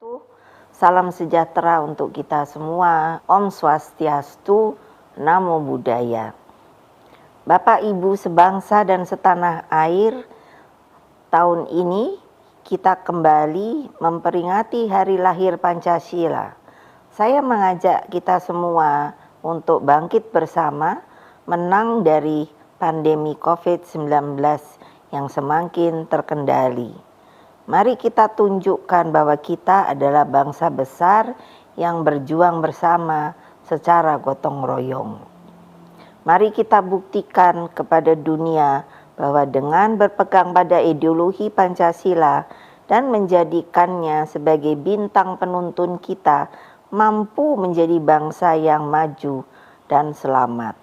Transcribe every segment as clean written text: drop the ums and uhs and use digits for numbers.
wabarakatuh. Salam sejahtera untuk kita semua. Om Swastiastu, Namo Buddhaya. Bapak Ibu sebangsa dan setanah air, tahun ini kita kembali memperingati hari lahir Pancasila. Saya mengajak kita semua untuk bangkit bersama, menang dari pandemi COVID-19 yang semakin terkendali. Mari kita tunjukkan bahwa kita adalah bangsa besar yang berjuang bersama secara gotong royong. Mari kita buktikan kepada dunia bahwa dengan berpegang pada ideologi Pancasila dan menjadikannya sebagai bintang penuntun kita, mampu menjadi bangsa yang maju dan selamat.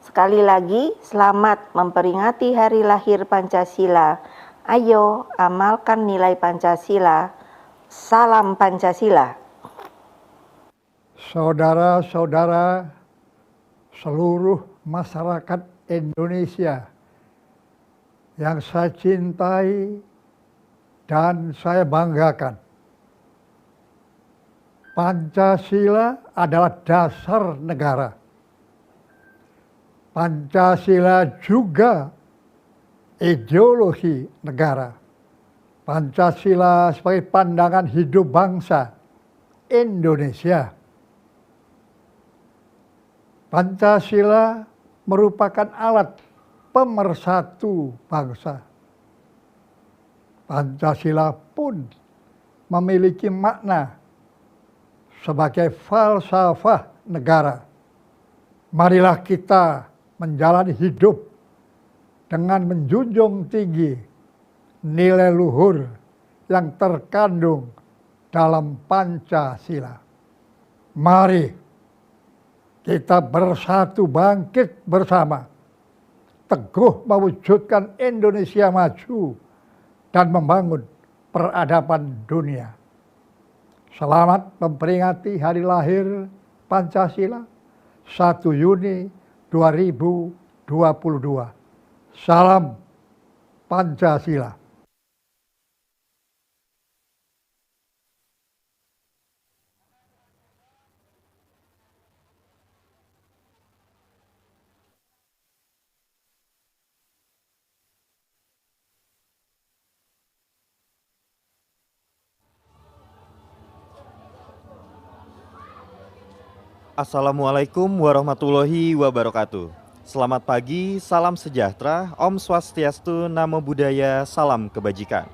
Sekali lagi, selamat memperingati hari lahir Pancasila. Ayo amalkan nilai Pancasila. Salam Pancasila. Saudara-saudara seluruh masyarakat Indonesia yang saya cintai dan saya banggakan. Pancasila adalah dasar negara. Pancasila juga ideologi negara. Pancasila sebagai pandangan hidup bangsa Indonesia. Pancasila merupakan alat pemersatu bangsa. Pancasila pun memiliki makna sebagai falsafah negara. Marilah kita menjalani hidup dengan menjunjung tinggi nilai luhur yang terkandung dalam Pancasila. Mari kita bersatu bangkit bersama, teguh mewujudkan Indonesia maju dan membangun peradaban dunia. Selamat memperingati hari lahir Pancasila 1 Juni 2022. Salam Pancasila. Assalamualaikum warahmatullahi wabarakatuh. Selamat pagi, salam sejahtera, Om Swastiastu, Namo Buddhaya, salam kebajikan.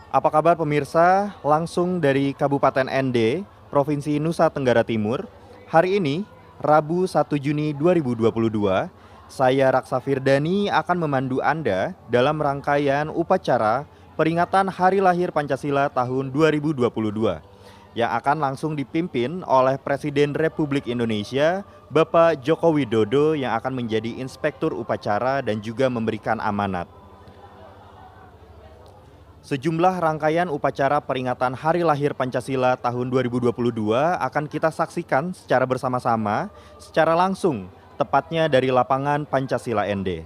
Apa kabar pemirsa? Langsung dari Kabupaten ND, Provinsi Nusa Tenggara Timur. Hari ini, Rabu 1 Juni 2022, saya Raksa Firdani akan memandu Anda dalam rangkaian upacara peringatan Hari Lahir Pancasila tahun 2022 yang akan langsung dipimpin oleh Presiden Republik Indonesia, Bapak Joko Widodo, yang akan menjadi inspektur upacara dan juga memberikan amanat. Sejumlah rangkaian upacara peringatan Hari Lahir Pancasila tahun 2022 akan kita saksikan secara bersama-sama, secara langsung, tepatnya dari lapangan Pancasila ND.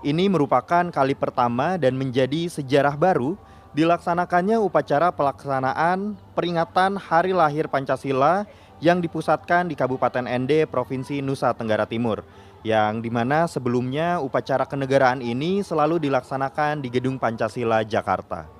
Ini merupakan kali pertama dan menjadi sejarah baru dilaksanakannya upacara pelaksanaan peringatan Hari Lahir Pancasila yang dipusatkan di Kabupaten ND, Provinsi Nusa Tenggara Timur, yang dimana sebelumnya upacara kenegaraan ini selalu dilaksanakan di Gedung Pancasila, Jakarta.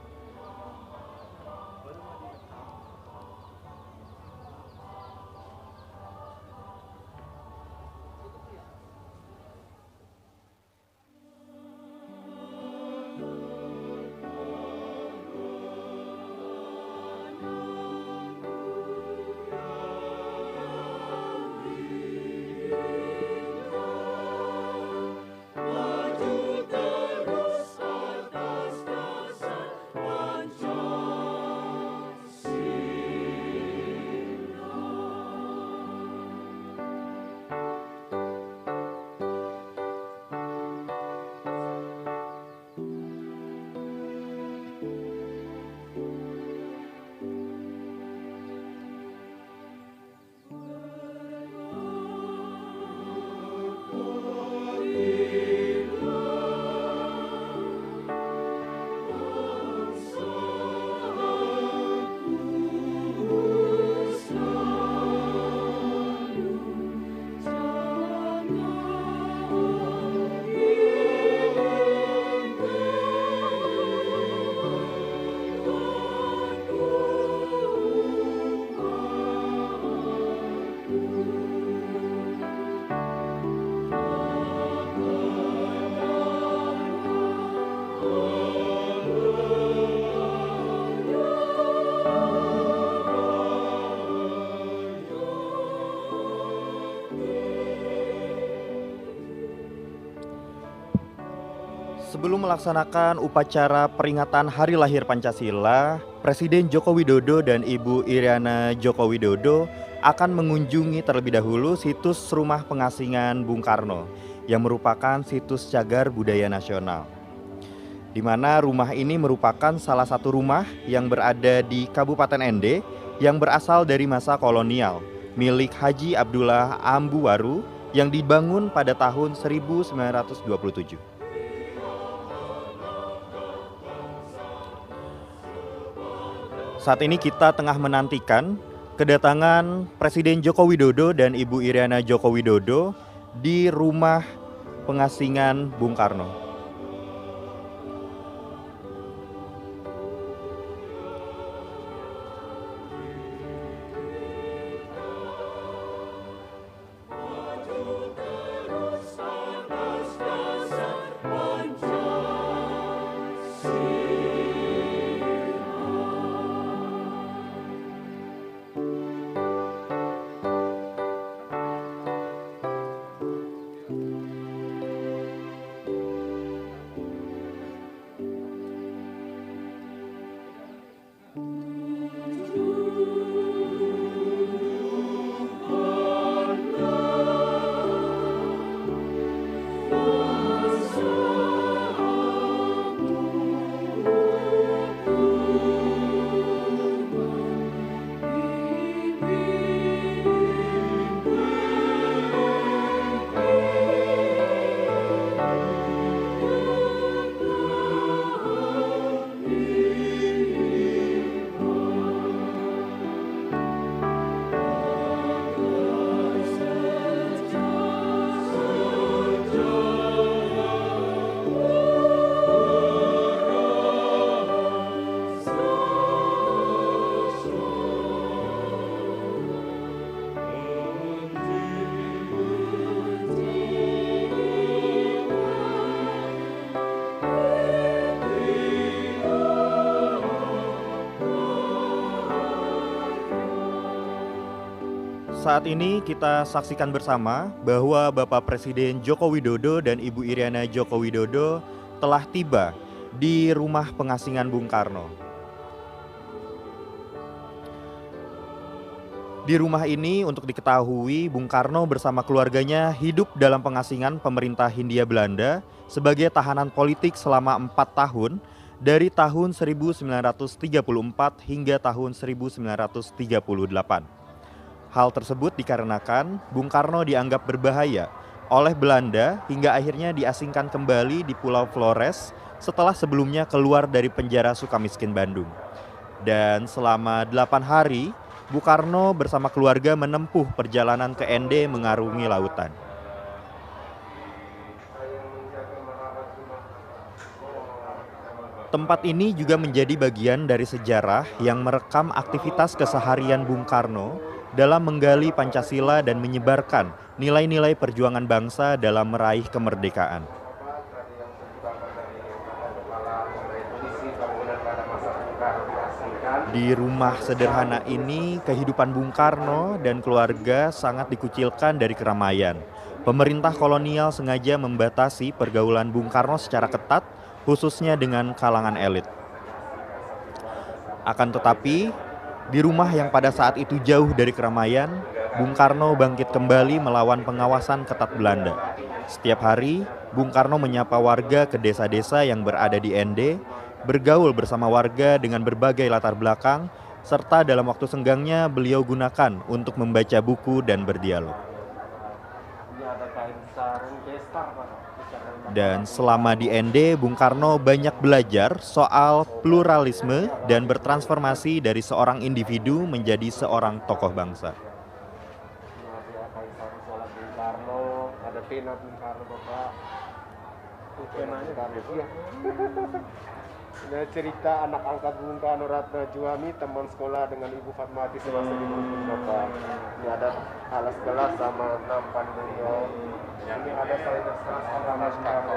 Sebelum melaksanakan upacara peringatan Hari Lahir Pancasila, Presiden Joko Widodo dan Ibu Iriana Joko Widodo akan mengunjungi terlebih dahulu situs Rumah Pengasingan Bung Karno yang merupakan situs cagar budaya nasional. Di mana rumah ini merupakan salah satu rumah yang berada di Kabupaten Ende yang berasal dari masa kolonial milik Haji Abdullah Ambuwaru yang dibangun pada tahun 1927. Saat ini kita tengah menantikan kedatangan Presiden Joko Widodo dan Ibu Iriana Joko Widodo di Rumah Pengasingan Bung Karno. Saat ini kita saksikan bersama bahwa Bapak Presiden Joko Widodo dan Ibu Iriana Joko Widodo telah tiba di Rumah Pengasingan Bung Karno. Di rumah ini untuk diketahui Bung Karno bersama keluarganya hidup dalam pengasingan pemerintah Hindia Belanda sebagai tahanan politik selama 4 tahun dari tahun 1934 hingga tahun 1938. Hal tersebut dikarenakan Bung Karno dianggap berbahaya oleh Belanda hingga akhirnya diasingkan kembali di Pulau Flores setelah sebelumnya keluar dari penjara Sukamiskin Bandung. Dan selama 8 hari, Bung Karno bersama keluarga menempuh perjalanan ke Ende mengarungi lautan. Tempat ini juga menjadi bagian dari sejarah yang merekam aktivitas keseharian Bung Karno dalam menggali Pancasila dan menyebarkan nilai-nilai perjuangan bangsa dalam meraih kemerdekaan. Di rumah sederhana ini, kehidupan Bung Karno dan keluarga sangat dikucilkan dari keramaian. Pemerintah kolonial sengaja membatasi pergaulan Bung Karno secara ketat, khususnya dengan kalangan elit. Akan tetapi, di rumah yang pada saat itu jauh dari keramaian, Bung Karno bangkit kembali melawan pengawasan ketat Belanda. Setiap hari, Bung Karno menyapa warga ke desa-desa yang berada di Ende, bergaul bersama warga dengan berbagai latar belakang, serta dalam waktu senggangnya beliau gunakan untuk membaca buku dan berdialog. Dan selama di Ende, Bung Karno banyak belajar soal pluralisme dan bertransformasi dari seorang individu menjadi seorang tokoh bangsa. Ada cerita anak angkat Bung Karno Ratna Juami, teman sekolah dengan Ibu Fatmawati semasa di Bapak. Ini ada alas gelas sama nampan beliau. Ini ada saya sama Karno.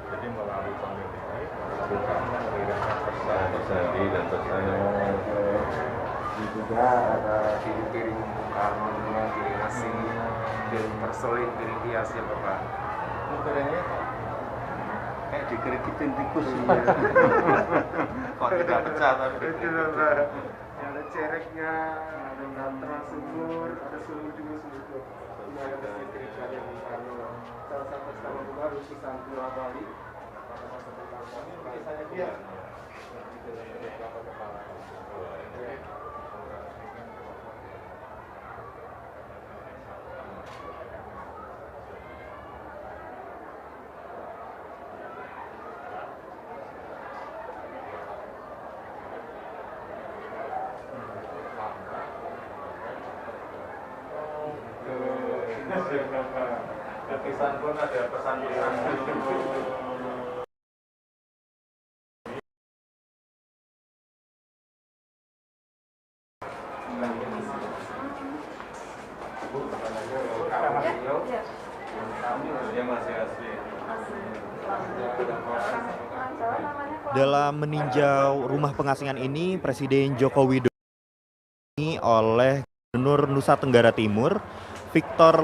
Jadi melalui pemilihan Bung Karno mengirimkan pesan dan pesan Ya, ada piring Bung Karno, piring nasi, piring perselin, piring hias ya Bapak. Piringnya kayak dikerikitin tikus. Kok tidak pecah tapi Itu Bapak. Ada cereknya, ada gatra, sumur, ada sumur juga sumur. Ini ada piring Bung Karno. Salah satu nama Bung Karno lukisan Pulau Bali. Pada masa Bung Karno, lukisannya dia. Lukisan pun ada pesan-pesan. Dia masih asli. Dalam meninjau rumah pengasingan ini, Presiden Joko Widodo oleh Gubernur Nusa Tenggara Timur, Victor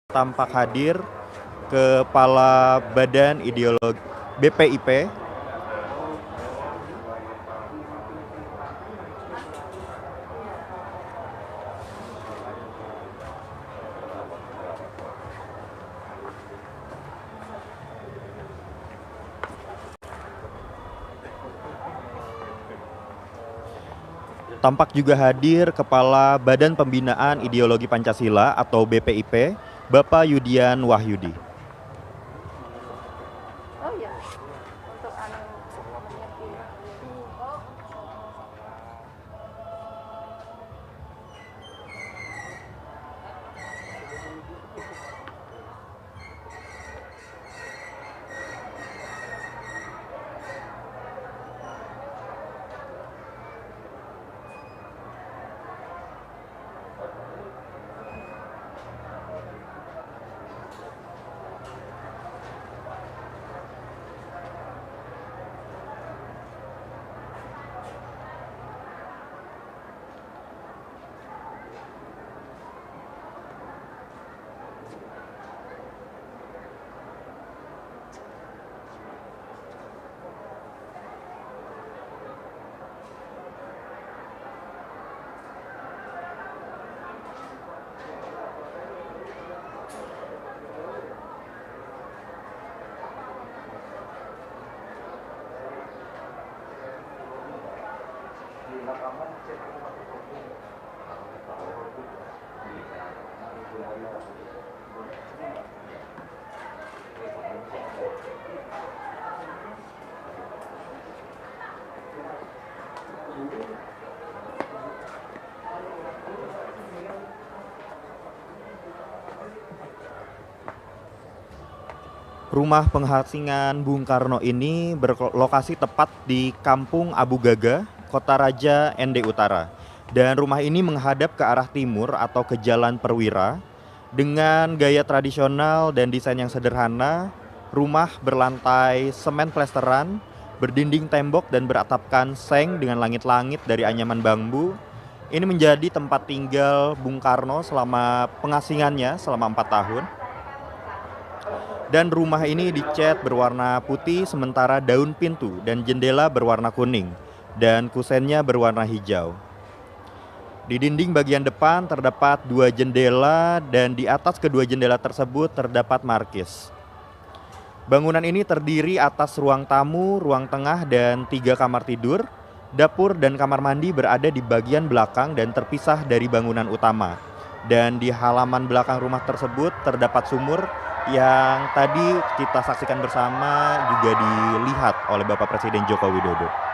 tampak hadir, Kepala Badan Ideologi BPIP, tampak juga hadir Kepala Badan Pembinaan Ideologi Pancasila atau BPIP, Bapak Yudian Wahyudi. Oh ya, untuk menyetir. Rumah pengasingan Bung Karno ini berlokasi tepat di Kampung Abu Gaga, Kota Raja ND Utara. Dan rumah ini menghadap ke arah timur atau ke Jalan Perwira. Dengan gaya tradisional dan desain yang sederhana, rumah berlantai semen plesteran, berdinding tembok dan beratapkan seng dengan langit-langit dari anyaman bambu. Ini menjadi tempat tinggal Bung Karno selama pengasingannya selama 4 tahun. Dan rumah ini dicat berwarna putih sementara daun pintu dan jendela berwarna kuning dan kusennya berwarna hijau. Di dinding bagian depan terdapat 2 jendela dan di atas kedua jendela tersebut terdapat markis. Bangunan ini terdiri atas ruang tamu, ruang tengah dan 3 kamar tidur. Dapur dan kamar mandi berada di bagian belakang dan terpisah dari bangunan utama. Dan di halaman belakang rumah tersebut terdapat sumur yang tadi kita saksikan bersama juga dilihat oleh Bapak Presiden Joko Widodo.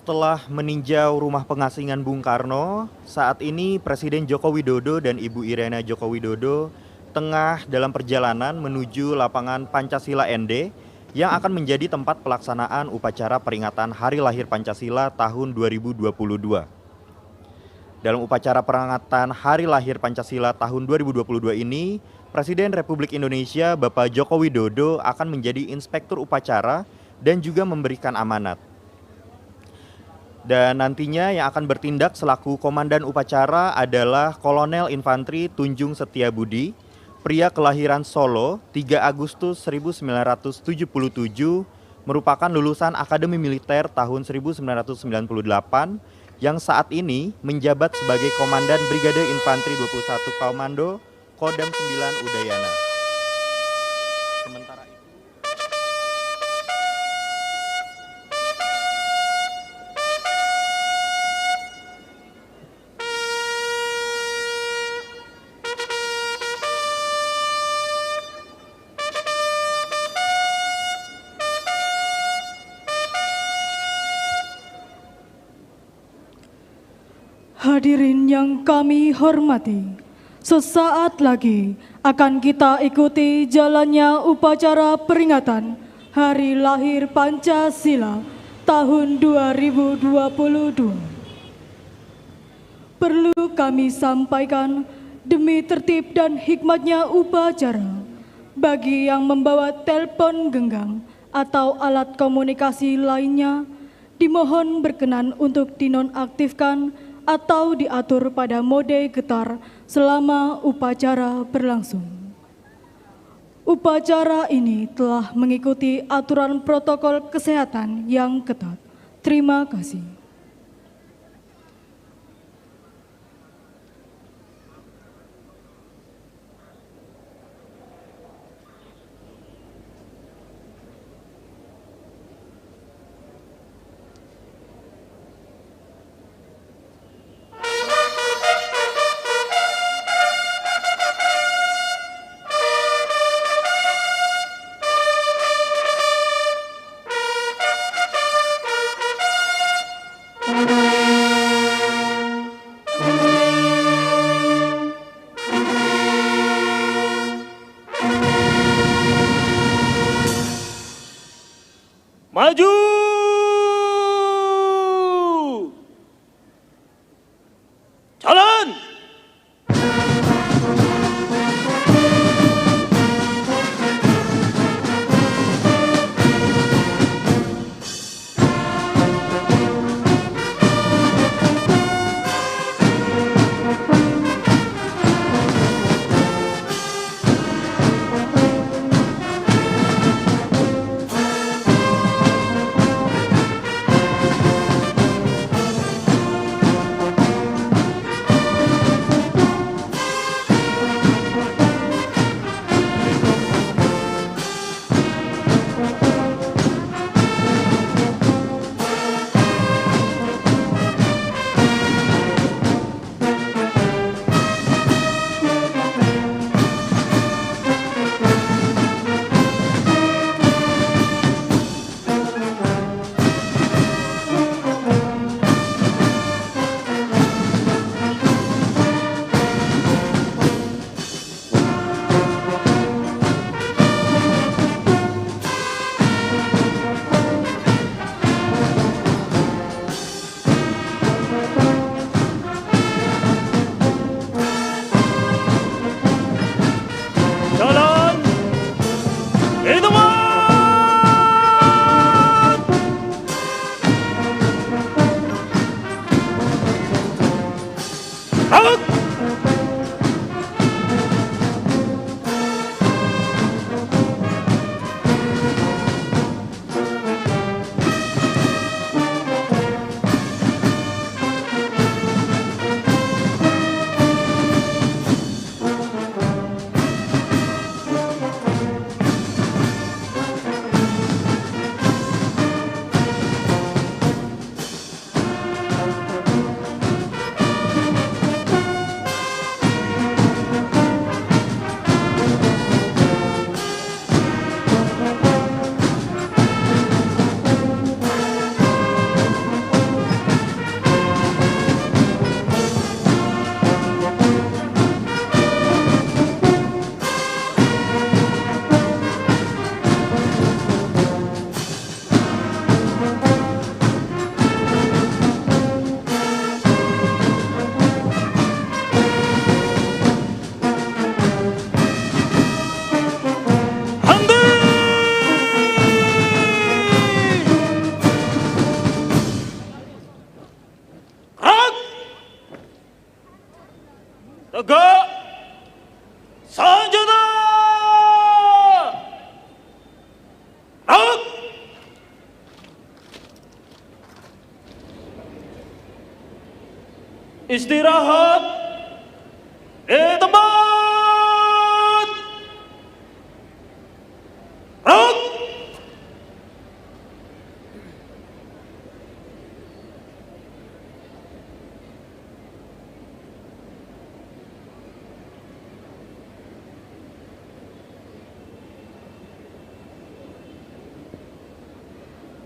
setelah meninjau rumah pengasingan Bung Karno, saat ini Presiden Joko Widodo dan Ibu Irina Joko Widodo tengah dalam perjalanan menuju lapangan Pancasila ND yang akan menjadi tempat pelaksanaan upacara peringatan Hari Lahir Pancasila tahun 2022. Dalam upacara peringatan Hari Lahir Pancasila tahun 2022 ini, Presiden Republik Indonesia Bapak Joko Widodo akan menjadi inspektur upacara dan juga memberikan amanat. Dan nantinya yang akan bertindak selaku komandan upacara adalah Kolonel Infantri Tunjung Setiabudi, pria kelahiran Solo 3 Agustus 1977, merupakan lulusan Akademi Militer tahun 1998 yang saat ini menjabat sebagai Komandan Brigade Infantri 21 Komando Kodam 9 Udayana. Sementara itu Hadirin yang kami hormati, sesaat lagi akan kita ikuti jalannya upacara peringatan Hari Lahir Pancasila tahun 2022. Perlu kami sampaikan demi tertib dan hikmatnya upacara, bagi yang membawa telepon genggam atau alat komunikasi lainnya, dimohon berkenan untuk dinonaktifkan atau diatur pada mode getar selama upacara berlangsung. Upacara ini telah mengikuti aturan protokol kesehatan yang ketat. Terima kasih. Maju! Jalan! tegak, senjata, rak, istirahat di tempat, rak.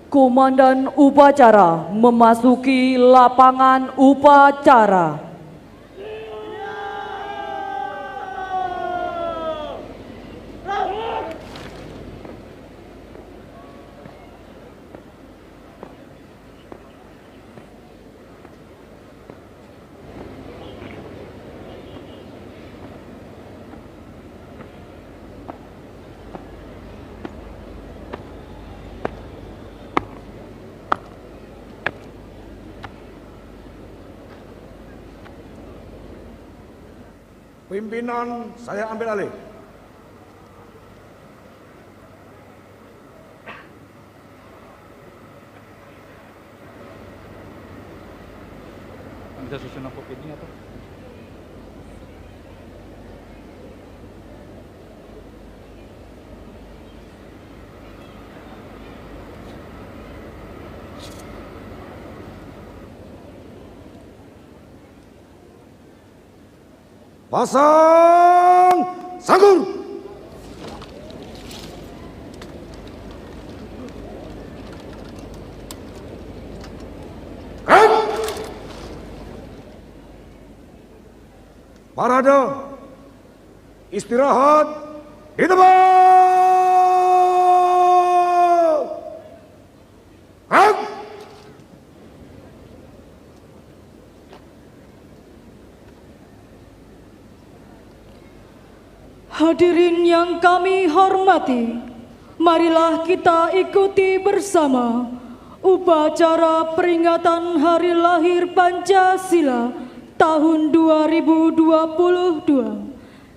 Komandan upacara memasuki lapangan upacara. Pimpinan saya ambil alih. Bisa susun apa ini atau? Pasang sangkur. Gerak. Parade. Istirahat di tempat. Gerak. Hadirin yang kami hormati, marilah kita ikuti bersama upacara peringatan Hari Lahir Pancasila tahun 2022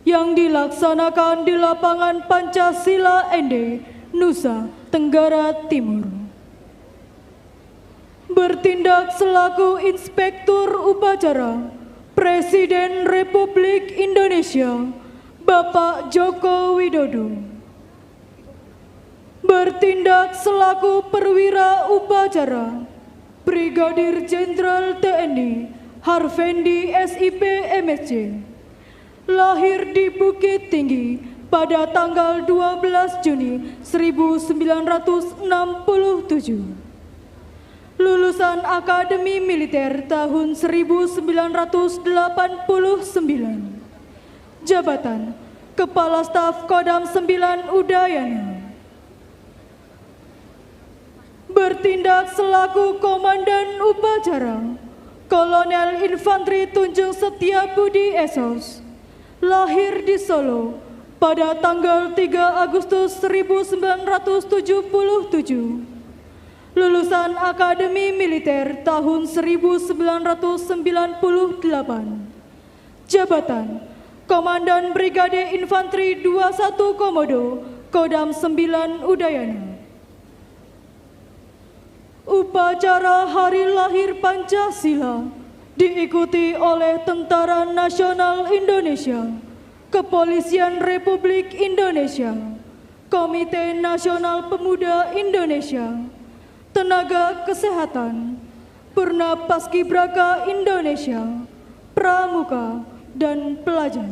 yang dilaksanakan di lapangan Pancasila Ende, Nusa Tenggara Timur. Bertindak selaku Inspektur Upacara Presiden Republik Indonesia Bapak Joko Widodo. Bertindak selaku perwira upacara Brigadir Jenderal TNI Harvendi SIP MSc. Lahir di Bukit Tinggi pada tanggal 12 Juni 1967. Lulusan Akademi Militer tahun 1989. Jabatan Kepala Staf Kodam 9 Udayana. Bertindak selaku Komandan Upacara Kolonel Infanteri Tunjung Setia Budi Esos. Lahir di Solo pada tanggal 3 Agustus 1977. Lulusan Akademi Militer tahun 1998. Jabatan Komandan Brigade Infanteri 21 Komodo, Kodam 9 Udayana. Upacara Hari Lahir Pancasila diikuti oleh Tentara Nasional Indonesia, Kepolisian Republik Indonesia, Komite Nasional Pemuda Indonesia, Tenaga Kesehatan, Purna Paskibraka Indonesia, Pramuka, dan pelajar.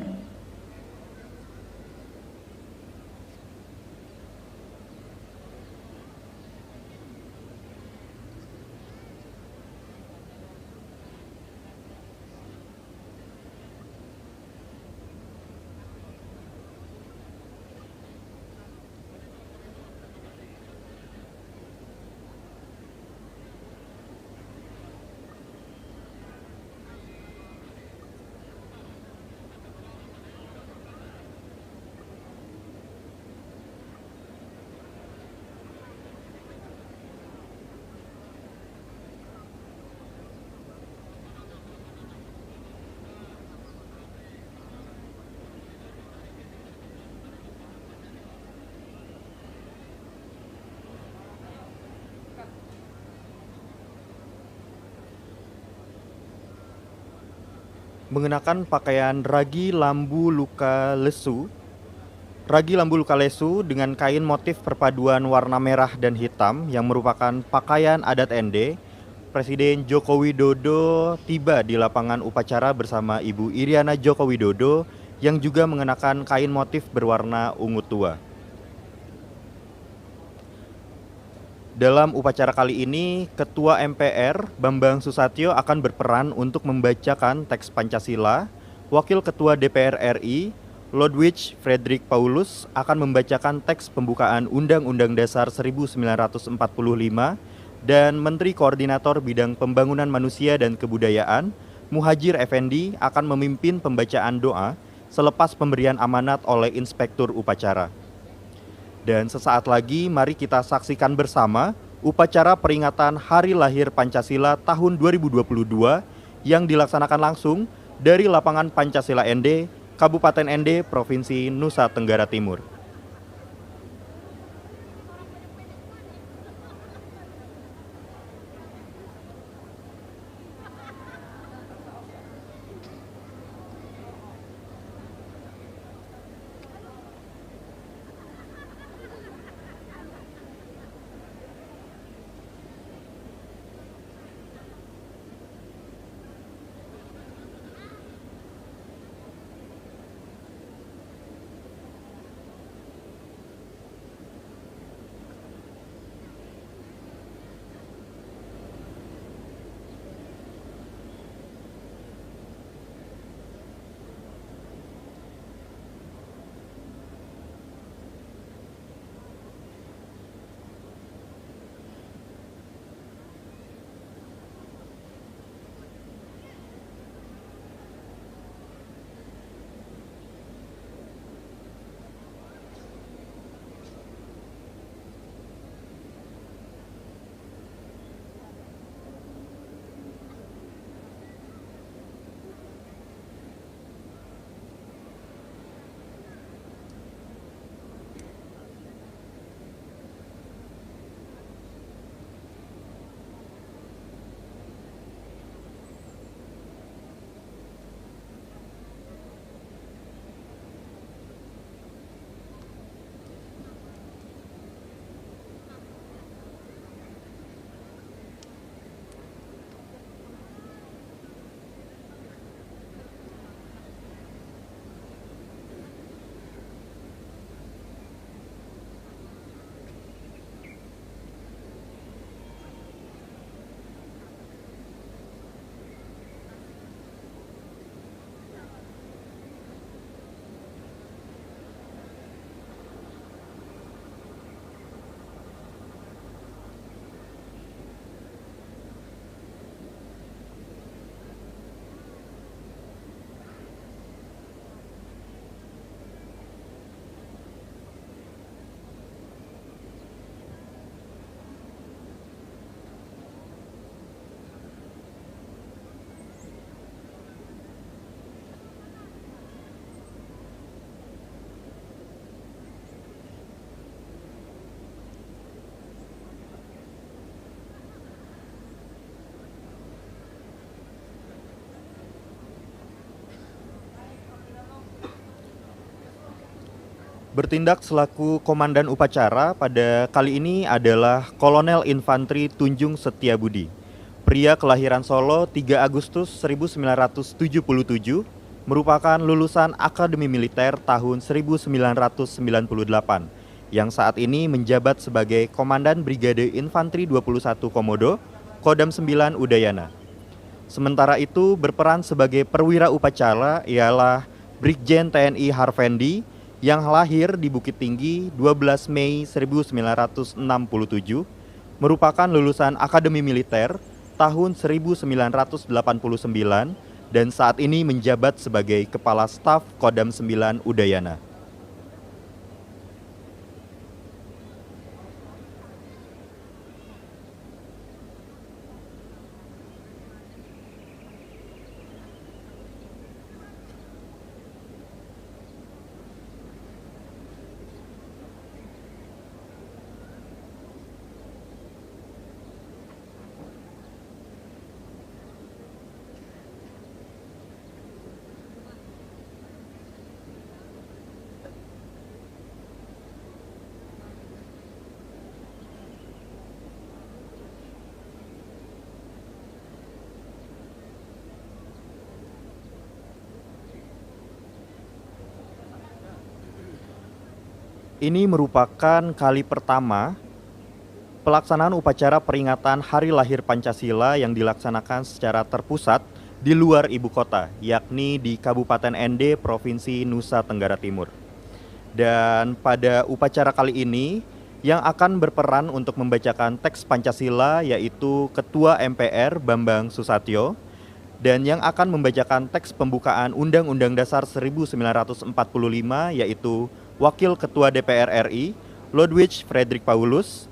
mengenakan pakaian ragi lambu luka lesu dengan kain motif perpaduan warna merah dan hitam yang merupakan pakaian adat ND. Presiden Joko Widodo tiba di lapangan upacara bersama Ibu Iriana Joko Widodo yang juga mengenakan kain motif berwarna ungu tua. Dalam upacara kali ini, Ketua MPR Bambang Susatyo akan berperan untuk membacakan teks Pancasila. Wakil Ketua DPR RI, Ludwig Frederick Paulus, akan membacakan teks pembukaan Undang-Undang Dasar 1945, dan Menteri Koordinator Bidang Pembangunan Manusia dan Kebudayaan, Muhadjir Effendi, akan memimpin pembacaan doa selepas pemberian amanat oleh Inspektur Upacara. Dan sesaat lagi mari kita saksikan bersama upacara peringatan Hari Lahir Pancasila tahun 2022 yang dilaksanakan langsung dari lapangan Pancasila ND, Kabupaten ND, Provinsi Nusa Tenggara Timur. Bertindak selaku komandan upacara pada kali ini adalah Kolonel Infanteri Tunjung Setiabudi. Pria kelahiran Solo 3 Agustus 1977, merupakan lulusan Akademi Militer tahun 1998, yang saat ini menjabat sebagai Komandan Brigade Infanteri 21 Komodo, Kodam 9 Udayana. Sementara itu berperan sebagai perwira upacara ialah Brigjen TNI Harvendi, yang lahir di Bukit Tinggi 12 Mei 1967, merupakan lulusan Akademi Militer tahun 1989 dan saat ini menjabat sebagai Kepala Staf Kodam 9 Udayana. ini merupakan kali pertama pelaksanaan upacara peringatan Hari Lahir Pancasila yang dilaksanakan secara terpusat di luar ibu kota, yakni di Kabupaten Ende, Provinsi Nusa Tenggara Timur. Dan pada upacara kali ini, yang akan berperan untuk membacakan teks Pancasila yaitu Ketua MPR Bambang Susatyo, dan yang akan membacakan teks pembukaan Undang-Undang Dasar 1945 yaitu Wakil Ketua DPR RI, Ludwig Fredrik Paulus.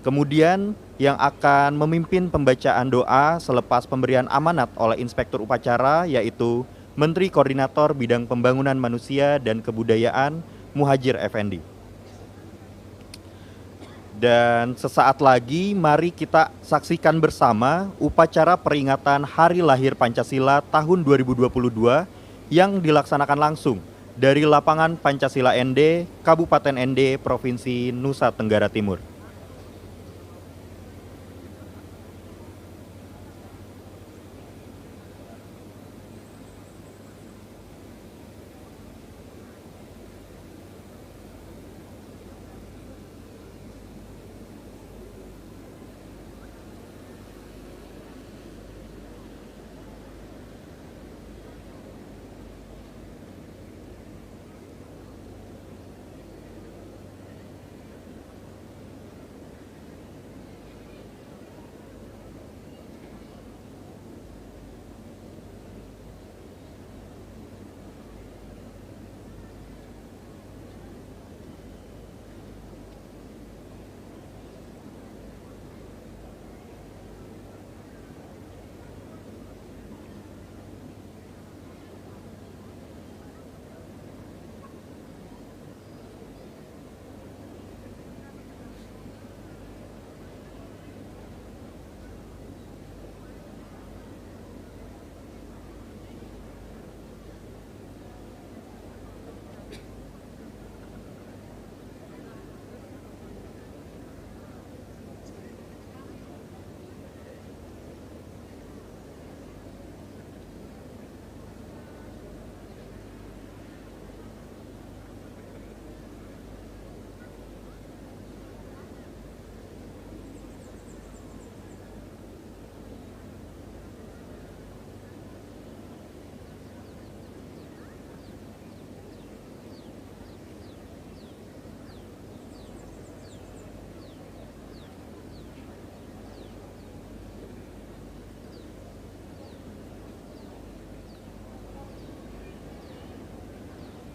Kemudian yang akan memimpin pembacaan doa selepas pemberian amanat oleh Inspektur Upacara yaitu Menteri Koordinator Bidang Pembangunan Manusia dan Kebudayaan Muhajir Effendi. Dan sesaat lagi mari kita saksikan bersama upacara peringatan Hari Lahir Pancasila tahun 2022 yang dilaksanakan langsung dari lapangan Pancasila Ende, Kabupaten Ende, Provinsi Nusa Tenggara Timur.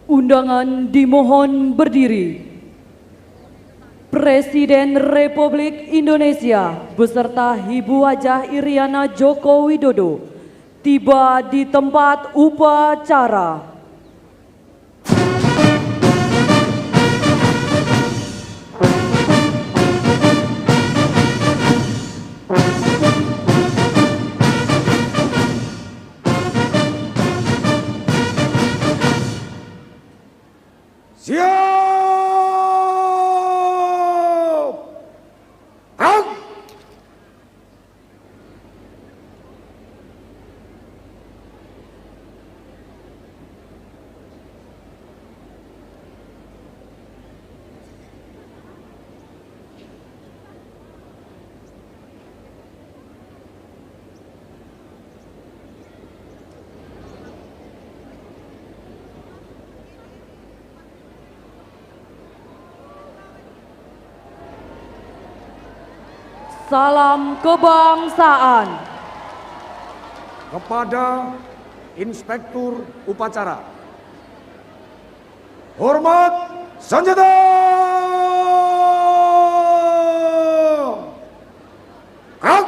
Undangan dimohon berdiri. Presiden Republik Indonesia beserta Ibu Hajah Iriana Joko Widodo tiba di tempat upacara. Siap! Gerak! Salam kebangsaan. Kepada Inspektur Upacara. Hormat senjata! Gerak!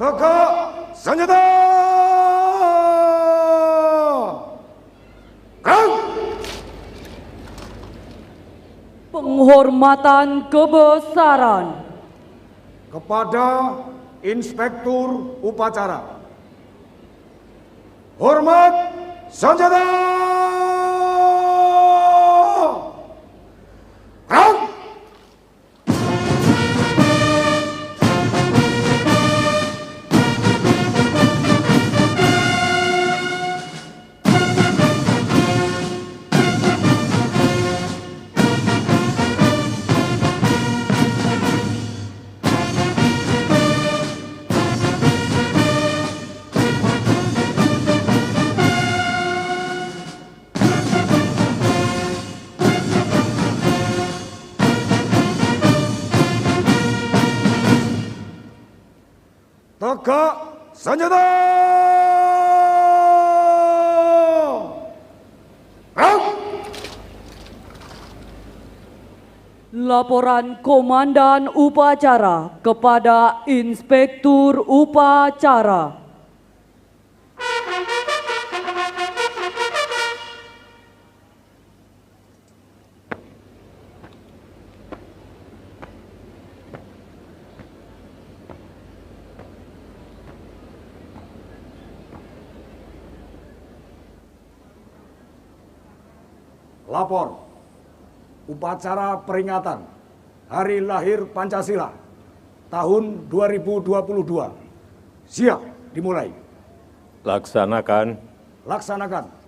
Tegak senjata. Gerak. Penghormatan kebesaran Kepada Inspektur Upacara. Hormat senjata. Gerak. Tegak senjata. Gerak. Laporan Komandan Upacara kepada Inspektur Upacara. Lapor upacara peringatan Hari Lahir Pancasila tahun 2022. Siap dimulai. Laksanakan. Laksanakan.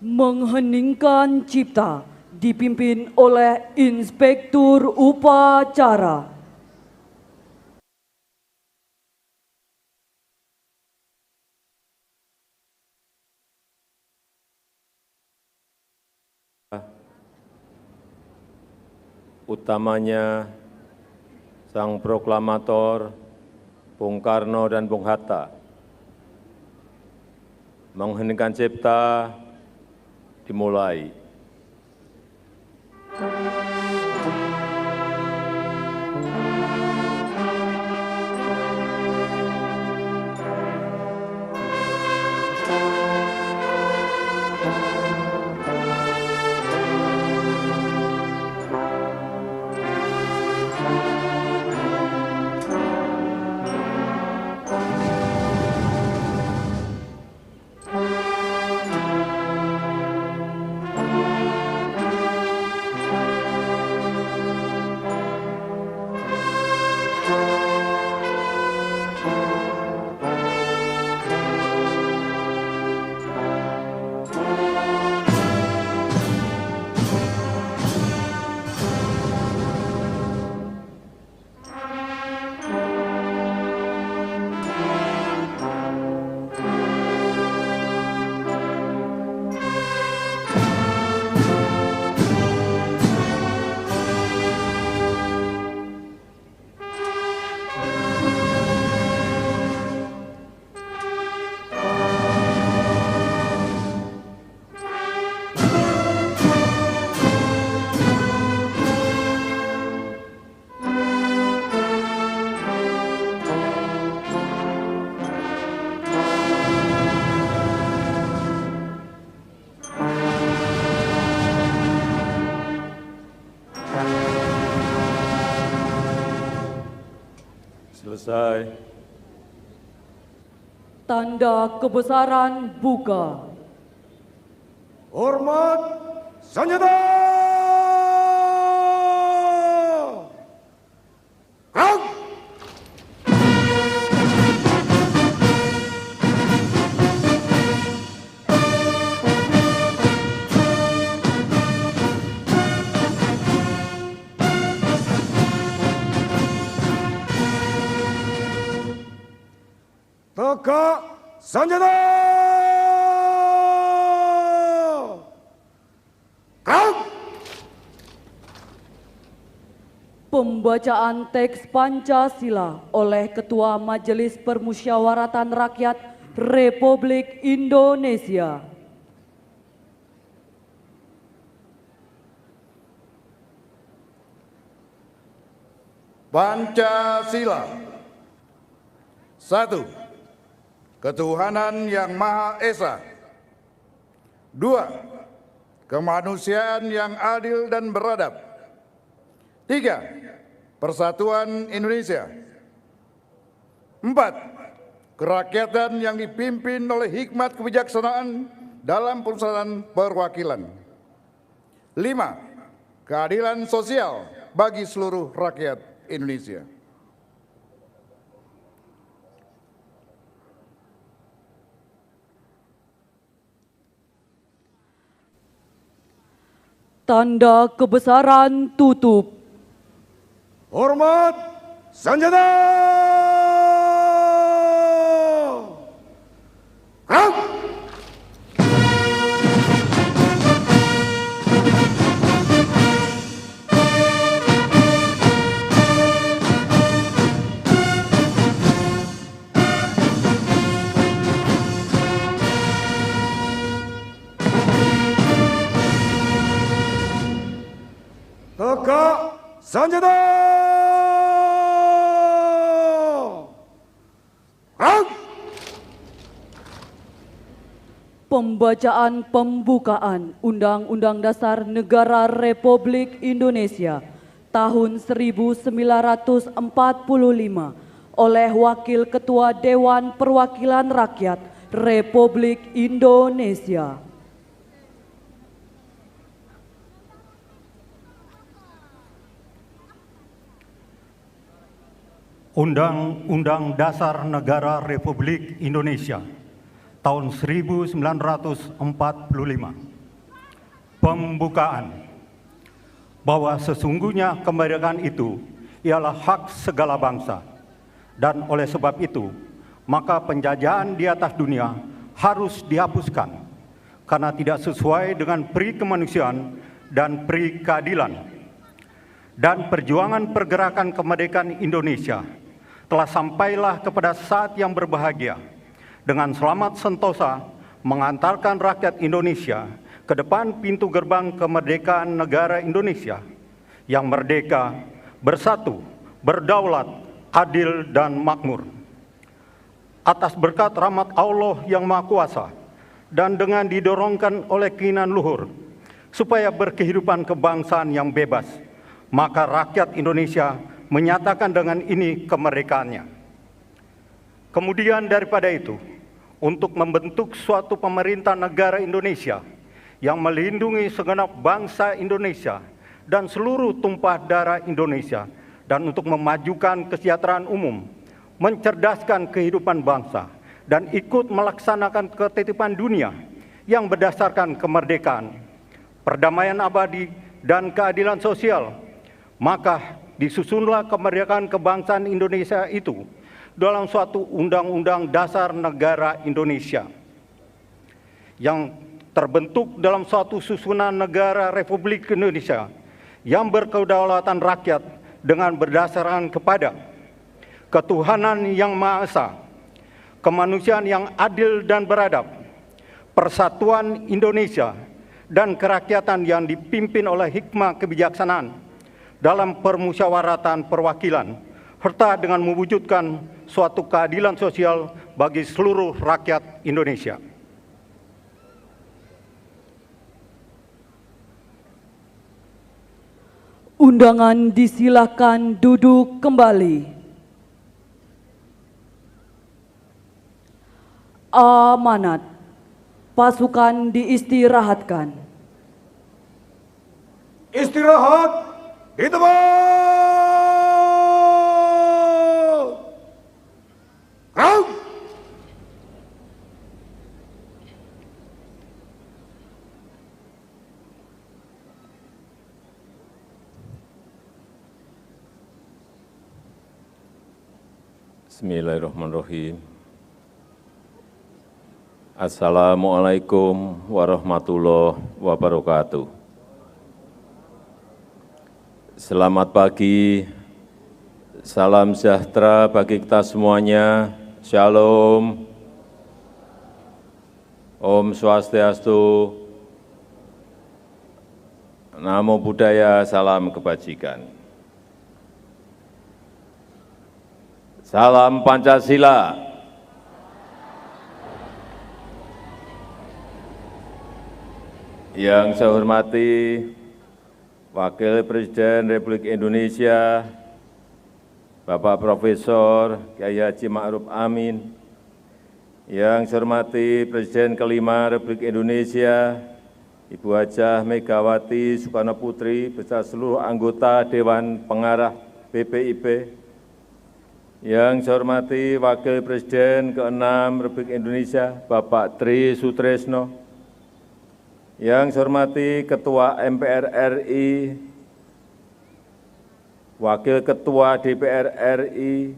Mengheningkan cipta dipimpin oleh Inspektur Upacara. Utamanya sang proklamator Bung Karno dan Bung Hatta. Mengheningkan cipta dimulai. Selesai. Tanda kebesaran buka. Hormat senjata. Gerak. Tegak senjata. Gerak. Pembacaan teks Pancasila oleh Ketua Majelis Permusyawaratan Rakyat Republik Indonesia. Pancasila. 1. Ketuhanan yang Maha Esa. 2. Kemanusiaan yang adil dan beradab. 3. Persatuan Indonesia. 4. Kerakyatan yang dipimpin oleh hikmat kebijaksanaan dalam perusahaan perwakilan. 5. Keadilan sosial bagi seluruh rakyat Indonesia. Tanda kebesaran tutup. Hormat senjata. Gerak! Tegak senjata. Gerak! Pembacaan pembukaan Undang-Undang Dasar Negara Republik Indonesia tahun 1945 oleh Wakil Ketua Dewan Perwakilan Rakyat Republik Indonesia. Undang-Undang Dasar Negara Republik Indonesia tahun 1945. Pembukaan. Bahwa sesungguhnya kemerdekaan itu ialah hak segala bangsa, dan oleh sebab itu maka penjajahan di atas dunia harus dihapuskan karena tidak sesuai dengan peri kemanusiaan dan peri keadilan. Dan perjuangan pergerakan kemerdekaan Indonesia telah sampailah kepada saat yang berbahagia dengan selamat sentosa mengantarkan rakyat Indonesia ke depan pintu gerbang kemerdekaan negara Indonesia yang merdeka, bersatu, berdaulat, adil dan makmur. Atas berkat rahmat Allah yang Maha Kuasa dan dengan didorongkan oleh keinginan luhur supaya berkehidupan kebangsaan yang bebas, maka rakyat Indonesia menyatakan dengan ini kemerdekaannya. Kemudian daripada itu, untuk membentuk suatu pemerintah negara Indonesia yang melindungi segenap bangsa Indonesia dan seluruh tumpah darah Indonesia, dan untuk memajukan kesejahteraan umum, mencerdaskan kehidupan bangsa, dan ikut melaksanakan ketertiban dunia yang berdasarkan kemerdekaan, perdamaian abadi, dan keadilan sosial, maka disusunlah kemerdekaan kebangsaan Indonesia itu dalam suatu Undang-Undang Dasar Negara Indonesia yang terbentuk dalam suatu susunan negara Republik Indonesia yang berkedaulatan rakyat dengan berdasarkan kepada ketuhanan yang Maha Esa, kemanusiaan yang adil dan beradab, persatuan Indonesia, dan kerakyatan yang dipimpin oleh hikmah kebijaksanaan dalam permusyawaratan perwakilan, serta dengan mewujudkan suatu keadilan sosial bagi seluruh rakyat Indonesia. Undangan disilakan duduk kembali. Amanat. Pasukan diistirahatkan. Istirahat di tempat. Gerak! Bismillahirrahmanirrahim. Assalamualaikum warahmatullahi wabarakatuh. Selamat pagi, salam sejahtera bagi kita semuanya, Shalom, Om Swastiastu, Namo Buddhaya, salam kebajikan. Salam Pancasila. Yang saya hormati Wakil Presiden Republik Indonesia, Bapak Profesor Kyai Haji Ma'ruf Amin, yang saya hormati Presiden kelima Republik Indonesia, Ibu Hajah Megawati Soekarno Putri, beserta seluruh anggota Dewan Pengarah BPIP, yang saya hormati Wakil Presiden ke-6 Republik Indonesia, Bapak Tri Sutresno, yang saya hormati Ketua MPR RI, Wakil Ketua DPR RI,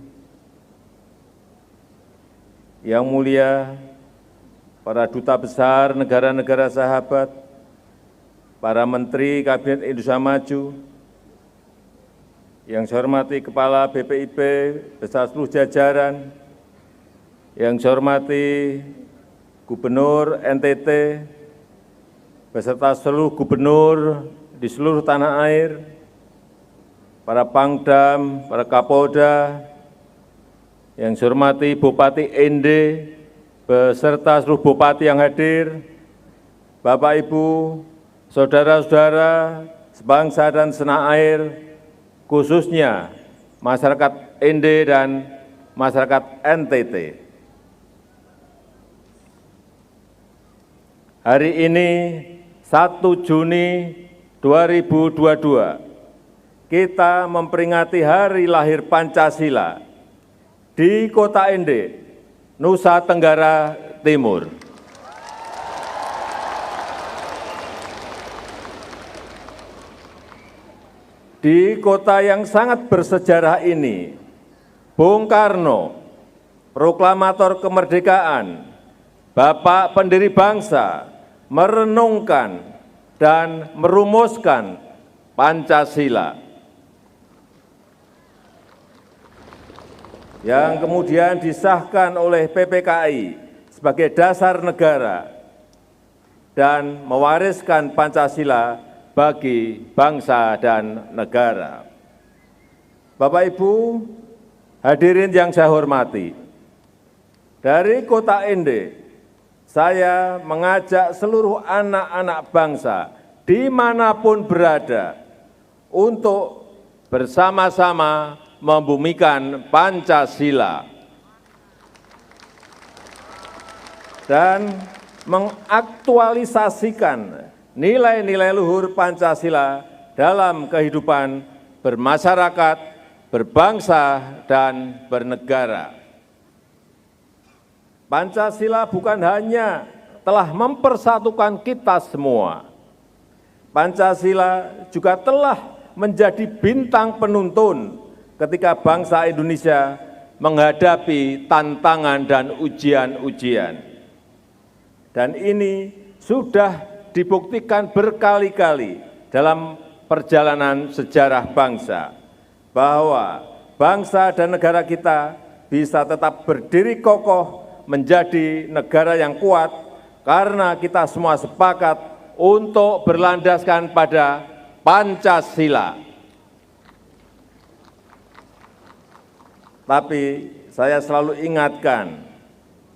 yang mulia para duta besar negara-negara sahabat, para Menteri Kabinet Indonesia Maju, yang saya hormati Kepala BPIP beserta seluruh jajaran, yang saya hormati Gubernur NTT, beserta seluruh gubernur di seluruh tanah air, para Pangdam, para Kapolda, yang saya hormati Bupati ND, beserta seluruh bupati yang hadir, Bapak Ibu, saudara-saudara sebangsa dan setanah air, khususnya masyarakat ND dan masyarakat NTT. Hari ini 1 Juni 2022, kita memperingati hari lahir Pancasila di Kota Ende, Nusa Tenggara Timur. Di kota yang sangat bersejarah ini, Bung Karno, proklamator kemerdekaan, Bapak pendiri bangsa, merenungkan dan merumuskan Pancasila, yang kemudian disahkan oleh PPKI sebagai dasar negara dan mewariskan Pancasila bagi bangsa dan negara. Bapak Ibu, hadirin yang saya hormati, dari Kota Ende, saya mengajak seluruh anak-anak bangsa dimanapun berada untuk bersama-sama membumikan Pancasila dan mengaktualisasikan nilai-nilai luhur Pancasila dalam kehidupan bermasyarakat, berbangsa, dan bernegara. Pancasila bukan hanya telah mempersatukan kita semua, Pancasila juga telah menjadi bintang penuntun ketika bangsa Indonesia menghadapi tantangan dan ujian-ujian. Dan ini sudah dibuktikan berkali-kali dalam perjalanan sejarah bangsa, bahwa bangsa dan negara kita bisa tetap berdiri kokoh menjadi negara yang kuat karena kita semua sepakat untuk berlandaskan pada Pancasila. Tapi saya selalu ingatkan,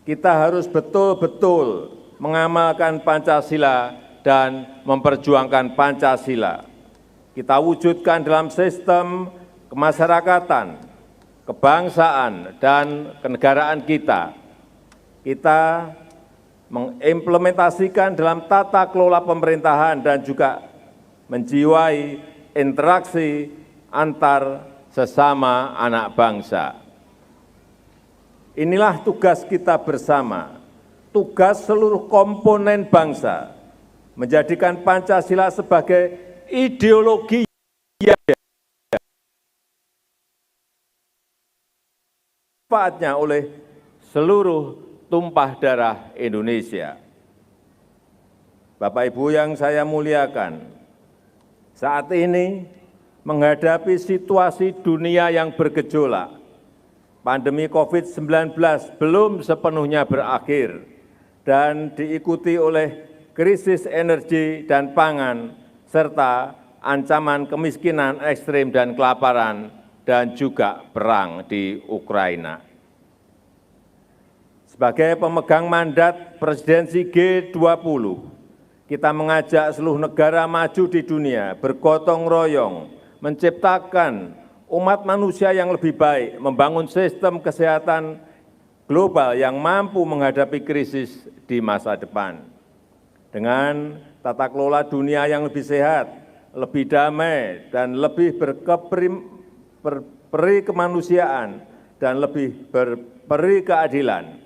kita harus betul-betul mengamalkan Pancasila dan memperjuangkan Pancasila. Kita wujudkan dalam sistem kemasyarakatan, kebangsaan, dan kenegaraan kita. Kita mengimplementasikan dalam tata kelola pemerintahan dan juga menjiwai interaksi antar sesama anak bangsa. Inilah tugas kita bersama, tugas seluruh komponen bangsa, menjadikan Pancasila sebagai ideologi yang dimanfaatkan oleh seluruh tumpah darah Indonesia. Bapak Ibu yang saya muliakan, saat ini menghadapi situasi dunia yang bergejolak. Pandemi COVID-19 belum sepenuhnya berakhir dan diikuti oleh krisis energi dan pangan, serta ancaman kemiskinan ekstrim dan kelaparan, dan juga perang di Ukraina. Sebagai pemegang mandat presidensi G20, kita mengajak seluruh negara maju di dunia bergotong royong, menciptakan umat manusia yang lebih baik, membangun sistem kesehatan global yang mampu menghadapi krisis di masa depan. Dengan tata kelola dunia yang lebih sehat, lebih damai, dan lebih berperi kemanusiaan, dan lebih berperi keadilan.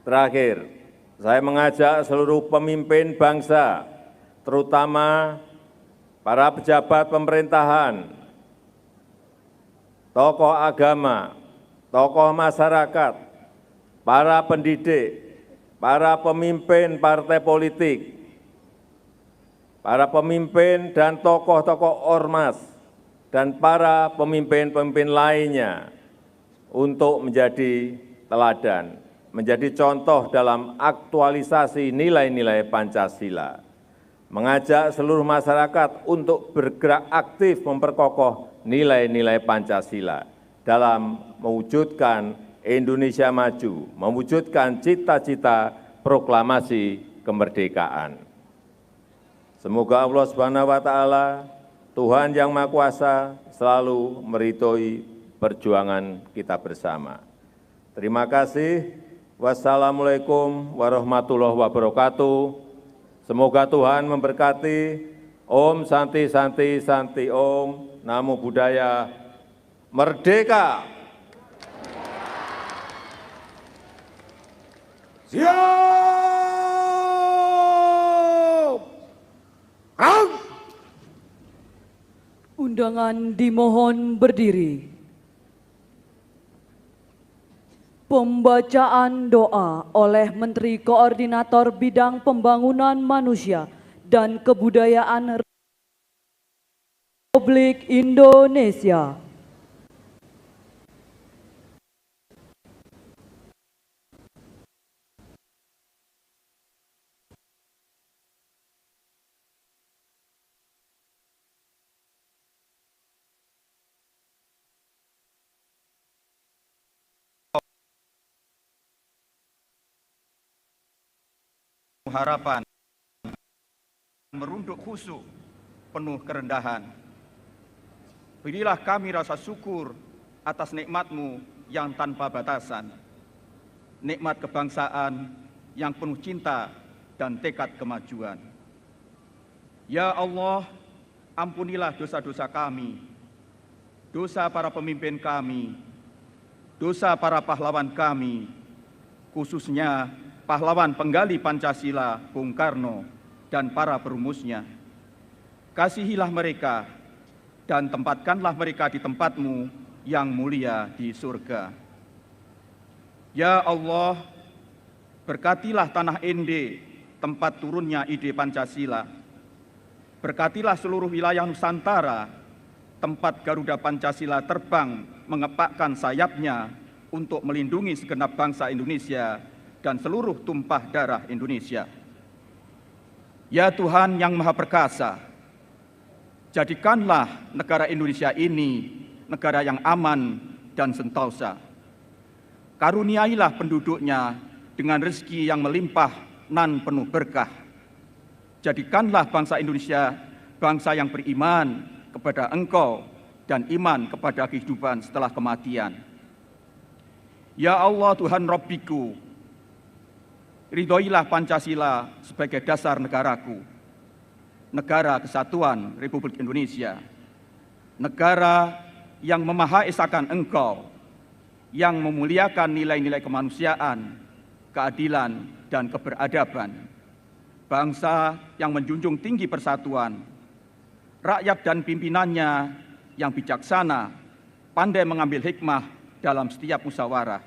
Terakhir, saya mengajak seluruh pemimpin bangsa, terutama para pejabat pemerintahan, tokoh agama, tokoh masyarakat, para pendidik, para pemimpin partai politik, para pemimpin dan tokoh-tokoh ormas, dan para pemimpin-pemimpin lainnya untuk menjadi teladan, menjadi contoh dalam aktualisasi nilai-nilai Pancasila. Mengajak seluruh masyarakat untuk bergerak aktif memperkokoh nilai-nilai Pancasila dalam mewujudkan Indonesia maju, mewujudkan cita-cita proklamasi kemerdekaan. Semoga Allah Subhanahu wa Ta'ala, Tuhan yang Maha Kuasa, selalu meridhoi perjuangan kita bersama. Terima kasih. Wassalamualaikum warahmatullahi wabarakatuh. Semoga Tuhan memberkati. Om Santi Santi Santi Om. Namo Buddhaya. Merdeka! Siap! Gerak! Undangan dimohon berdiri. Pembacaan doa oleh Menteri Koordinator Bidang Pembangunan Manusia dan Kebudayaan Republik Indonesia. Harapan, merunduk khusyuk, penuh kerendahan. Berilah kami rasa syukur atas nikmat-Mu yang tanpa batasan, nikmat kebangsaan yang penuh cinta dan tekad kemajuan. Ya Allah, ampunilah dosa-dosa kami, dosa para pemimpin kami, dosa para pahlawan kami, khususnya pahlawan penggali Pancasila, Bung Karno, dan para perumusnya. Kasihilah mereka, dan tempatkanlah mereka di tempat-Mu yang mulia di surga. Ya Allah, berkatilah tanah Ende, tempat turunnya ide Pancasila. Berkatilah seluruh wilayah Nusantara, tempat Garuda Pancasila terbang mengepakkan sayapnya untuk melindungi segenap bangsa Indonesia dan seluruh tumpah darah Indonesia. Ya Tuhan yang Maha Perkasa, jadikanlah negara Indonesia ini negara yang aman dan sentosa. Karuniailah penduduknya dengan rezeki yang melimpah nan penuh berkah. Jadikanlah bangsa Indonesia bangsa yang beriman kepada Engkau dan iman kepada kehidupan setelah kematian. Ya Allah Tuhan Rabbiku, ridhoilah Pancasila sebagai dasar negaraku, negara kesatuan Republik Indonesia, negara yang memahaesakan Engkau, yang memuliakan nilai-nilai kemanusiaan, keadilan, dan keberadaban, bangsa yang menjunjung tinggi persatuan, rakyat dan pimpinannya yang bijaksana, pandai mengambil hikmah dalam setiap musyawarah,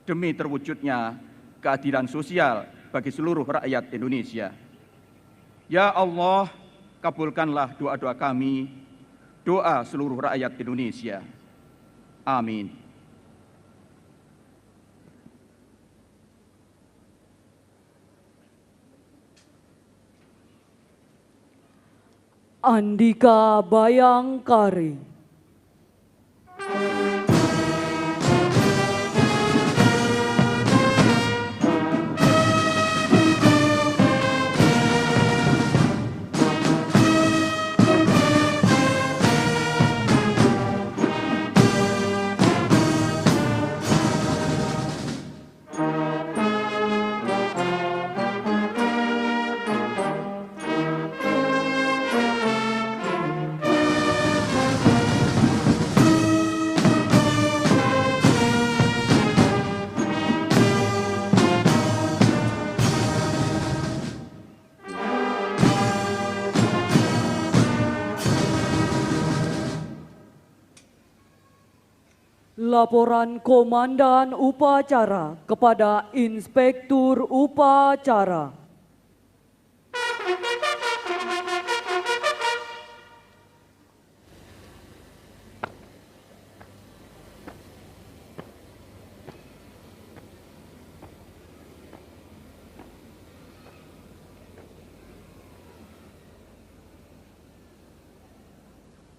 demi terwujudnya keadilan sosial bagi seluruh rakyat Indonesia. Ya Allah, kabulkanlah doa-doa kami, doa seluruh rakyat Indonesia. Amin. Andika Bayangkari. Laporan Komandan Upacara kepada Inspektur Upacara.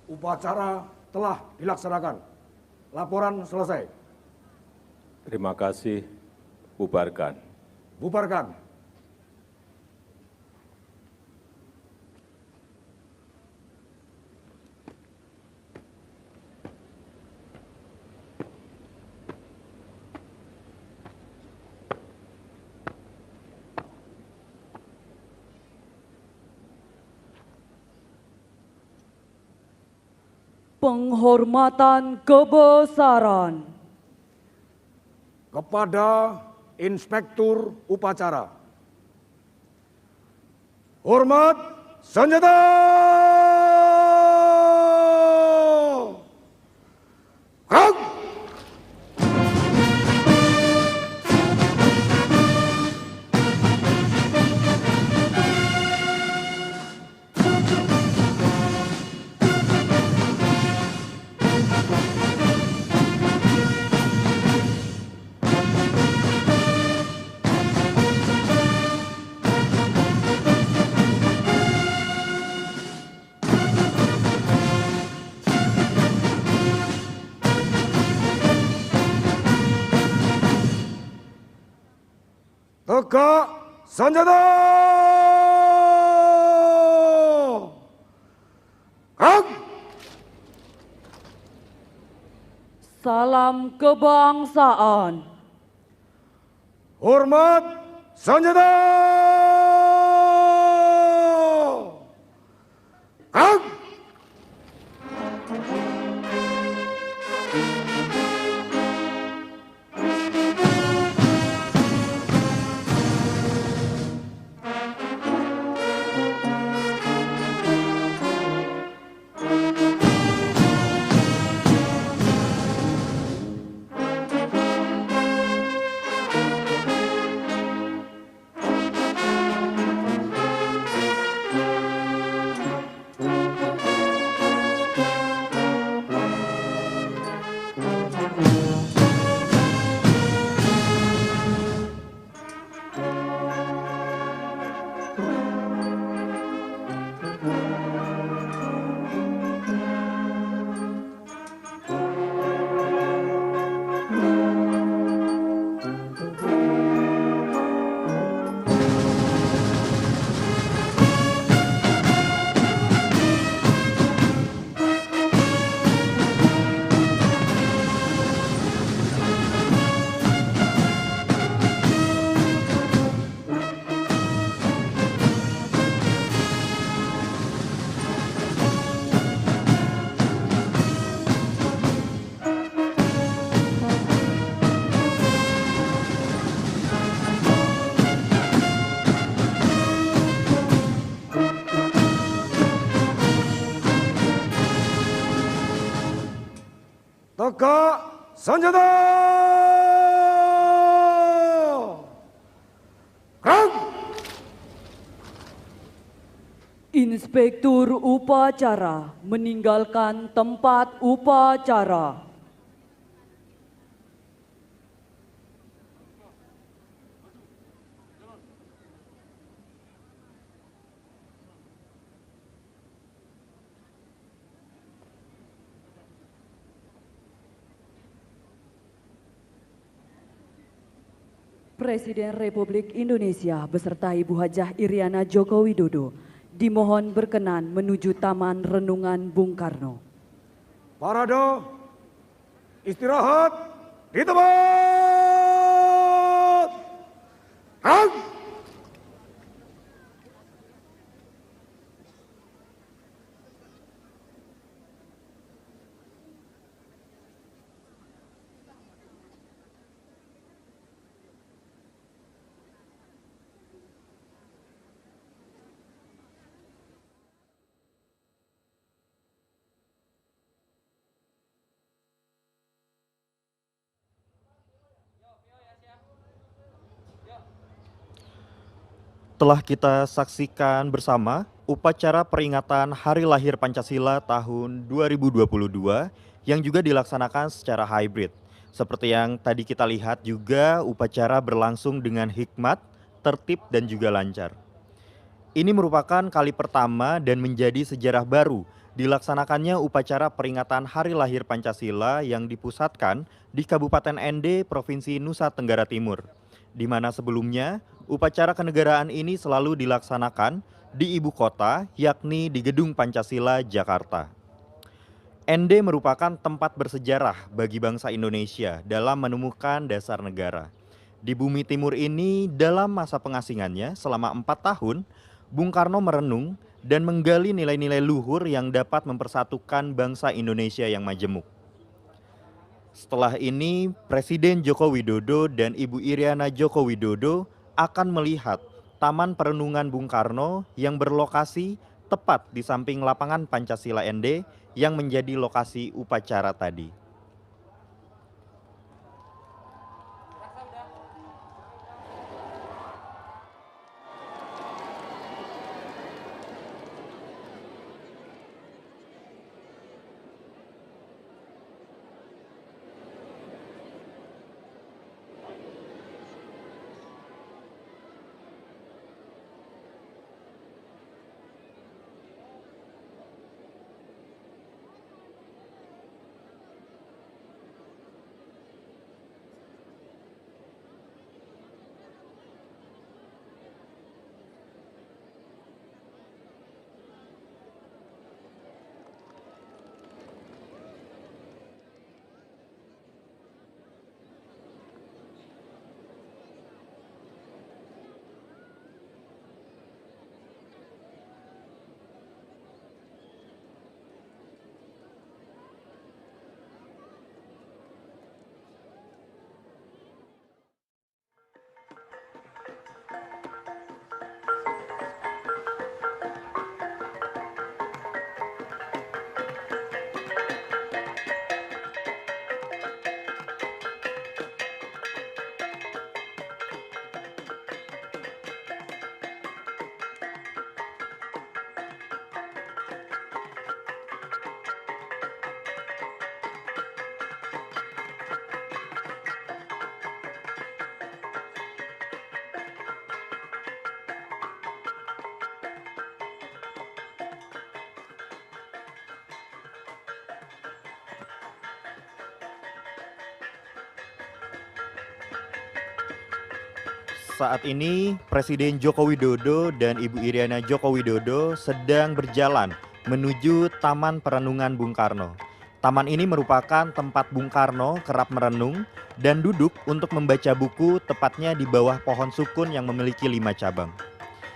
Upacara telah dilaksanakan. Laporan selesai. Terima kasih. Bubarkan. Bubarkan. Penghormatan kebesaran kepada Inspektur Upacara. Hormat senjata! Gerak! Tegak senjata! Gerak! Salam kebangsaan. Hormat senjata! Gerak! Tegak senjata! Gerak! Inspektur upacara meninggalkan tempat upacara. Presiden Republik Indonesia beserta Ibu Hajah Iriana Joko Widodo dimohon berkenan menuju Taman Renungan Bung Karno. Parade istirahat di tempat. Gerak. Telah kita saksikan bersama upacara peringatan Hari Lahir Pancasila tahun 2022 yang juga dilaksanakan secara hybrid. Seperti yang tadi kita lihat juga upacara berlangsung dengan hikmat, tertib dan juga lancar. Ini merupakan kali pertama dan menjadi sejarah baru dilaksanakannya upacara peringatan Hari Lahir Pancasila yang dipusatkan di Kabupaten Ende, Provinsi Nusa Tenggara Timur, di mana sebelumnya upacara kenegaraan ini selalu dilaksanakan di ibu kota, yakni di Gedung Pancasila, Jakarta. Ende merupakan tempat bersejarah bagi bangsa Indonesia dalam menemukan dasar negara. Di bumi timur ini, dalam masa pengasingannya selama 4 tahun, Bung Karno merenung dan menggali nilai-nilai luhur yang dapat mempersatukan bangsa Indonesia yang majemuk. Setelah ini, Presiden Joko Widodo dan Ibu Iriana Joko Widodo akan melihat Taman Perenungan Bung Karno yang berlokasi tepat di samping lapangan Pancasila Ende yang menjadi lokasi upacara tadi. Saat ini Presiden Joko Widodo dan Ibu Iriana Joko Widodo sedang berjalan menuju Taman Perenungan Bung Karno. Taman ini merupakan tempat Bung Karno kerap merenung dan duduk untuk membaca buku, tepatnya di bawah pohon sukun yang memiliki 5 cabang.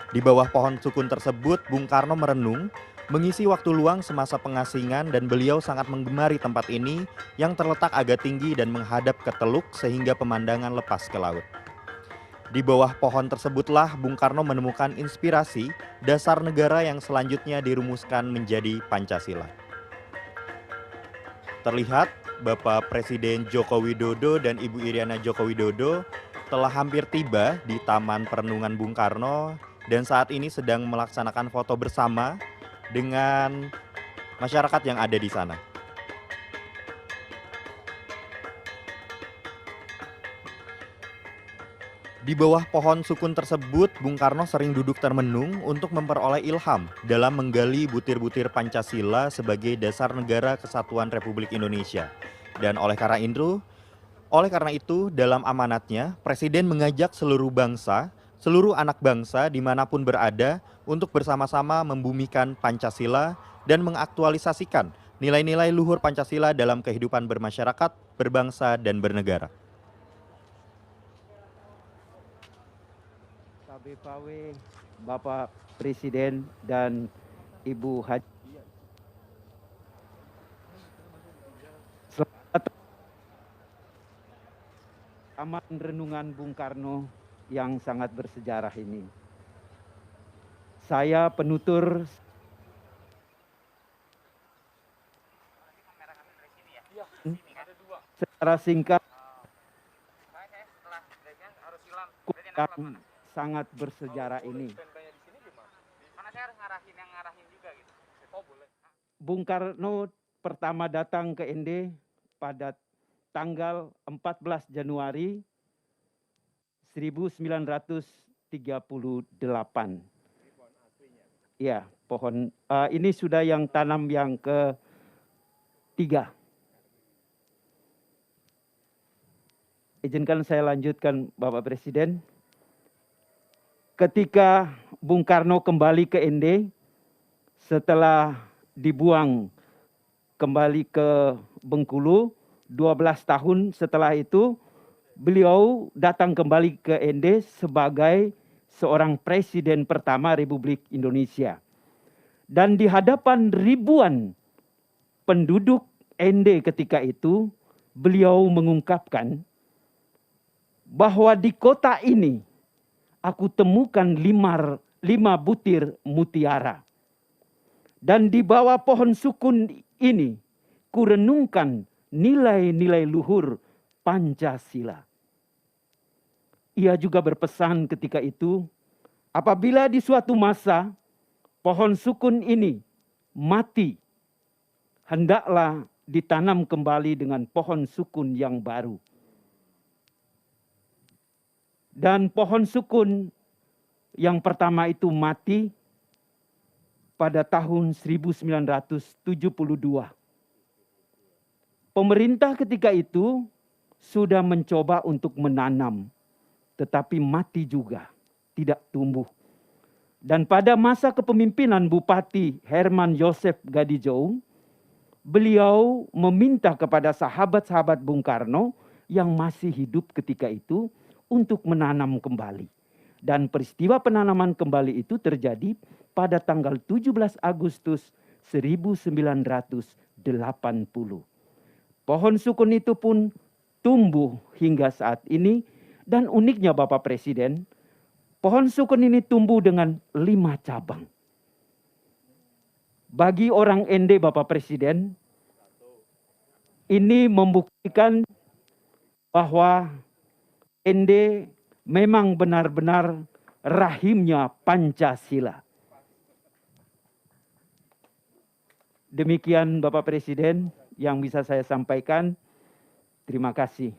Di bawah pohon sukun tersebut Bung Karno merenung, mengisi waktu luang semasa pengasingan, dan beliau sangat menggemari tempat ini yang terletak agak tinggi dan menghadap ke teluk sehingga pemandangan lepas ke laut. Di bawah pohon tersebutlah Bung Karno menemukan inspirasi dasar negara yang selanjutnya dirumuskan menjadi Pancasila. Terlihat Bapak Presiden Joko Widodo dan Ibu Iriana Joko Widodo telah hampir tiba di Taman Perenungan Bung Karno dan saat ini sedang melaksanakan foto bersama dengan masyarakat yang ada di sana. Di bawah pohon sukun tersebut, Bung Karno sering duduk termenung untuk memperoleh ilham dalam menggali butir-butir Pancasila sebagai dasar negara kesatuan Republik Indonesia. Dan oleh karena itu, dalam amanatnya, Presiden mengajak seluruh bangsa, seluruh anak bangsa dimanapun berada untuk bersama-sama membumikan Pancasila dan mengaktualisasikan nilai-nilai luhur Pancasila dalam kehidupan bermasyarakat, berbangsa, dan bernegara. KBPW, Bapak Presiden dan Ibu Haji. Selamat Taman Renungan Bung Karno yang sangat bersejarah ini. Saya penutur secara singkat sangat bersejarah ini. Bung Karno pertama datang ke ND pada tanggal 14 Januari 1938. Ya, pohon ini sudah yang tanam yang ketiga. Izinkan saya lanjutkan, Bapak Presiden. Ketika Bung Karno kembali ke ND, setelah dibuang kembali ke Bengkulu, 12 tahun setelah itu, beliau datang kembali ke ND sebagai seorang presiden pertama Republik Indonesia. Dan di hadapan ribuan penduduk ND ketika itu, beliau mengungkapkan bahwa di kota ini aku temukan lima butir mutiara. Dan di bawah pohon sukun ini, kurenungkan nilai-nilai luhur Pancasila. Ia juga berpesan ketika itu, apabila di suatu masa pohon sukun ini mati, hendaklah ditanam kembali dengan pohon sukun yang baru. Dan pohon sukun yang pertama itu mati pada tahun 1972. Pemerintah ketika itu sudah mencoba untuk menanam, tetapi mati juga, tidak tumbuh. Dan pada masa kepemimpinan Bupati Herman Joseph Gadijou, beliau meminta kepada sahabat-sahabat Bung Karno yang masih hidup ketika itu untuk menanam kembali. Dan peristiwa penanaman kembali itu terjadi pada tanggal 17 Agustus 1980. Pohon sukun itu pun tumbuh hingga saat ini. Dan uniknya Bapak Presiden, pohon sukun ini tumbuh dengan 5 cabang. Bagi orang ND Bapak Presiden, ini membuktikan bahwa ND memang benar-benar rahimnya Pancasila. Demikian Bapak Presiden yang bisa saya sampaikan. Terima kasih.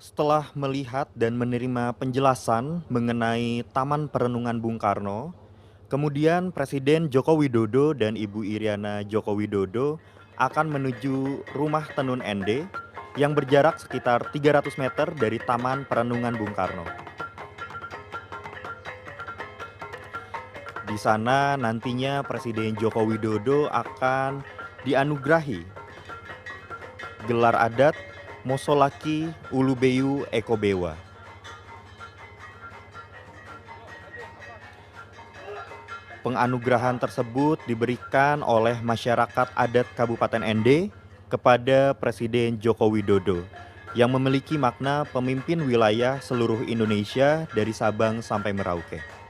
Setelah melihat dan menerima penjelasan mengenai Taman Perenungan Bung Karno, kemudian Presiden Joko Widodo dan Ibu Iriana Joko Widodo akan menuju Rumah Tenun ND yang berjarak sekitar 300 meter dari Taman Perenungan Bung Karno. Di sana nantinya Presiden Joko Widodo akan dianugerahi gelar adat Mosolaki Ulubeyu Ekobewa. Penganugerahan tersebut diberikan oleh masyarakat adat Kabupaten Ende kepada Presiden Joko Widodo yang memiliki makna pemimpin wilayah seluruh Indonesia dari Sabang sampai Merauke.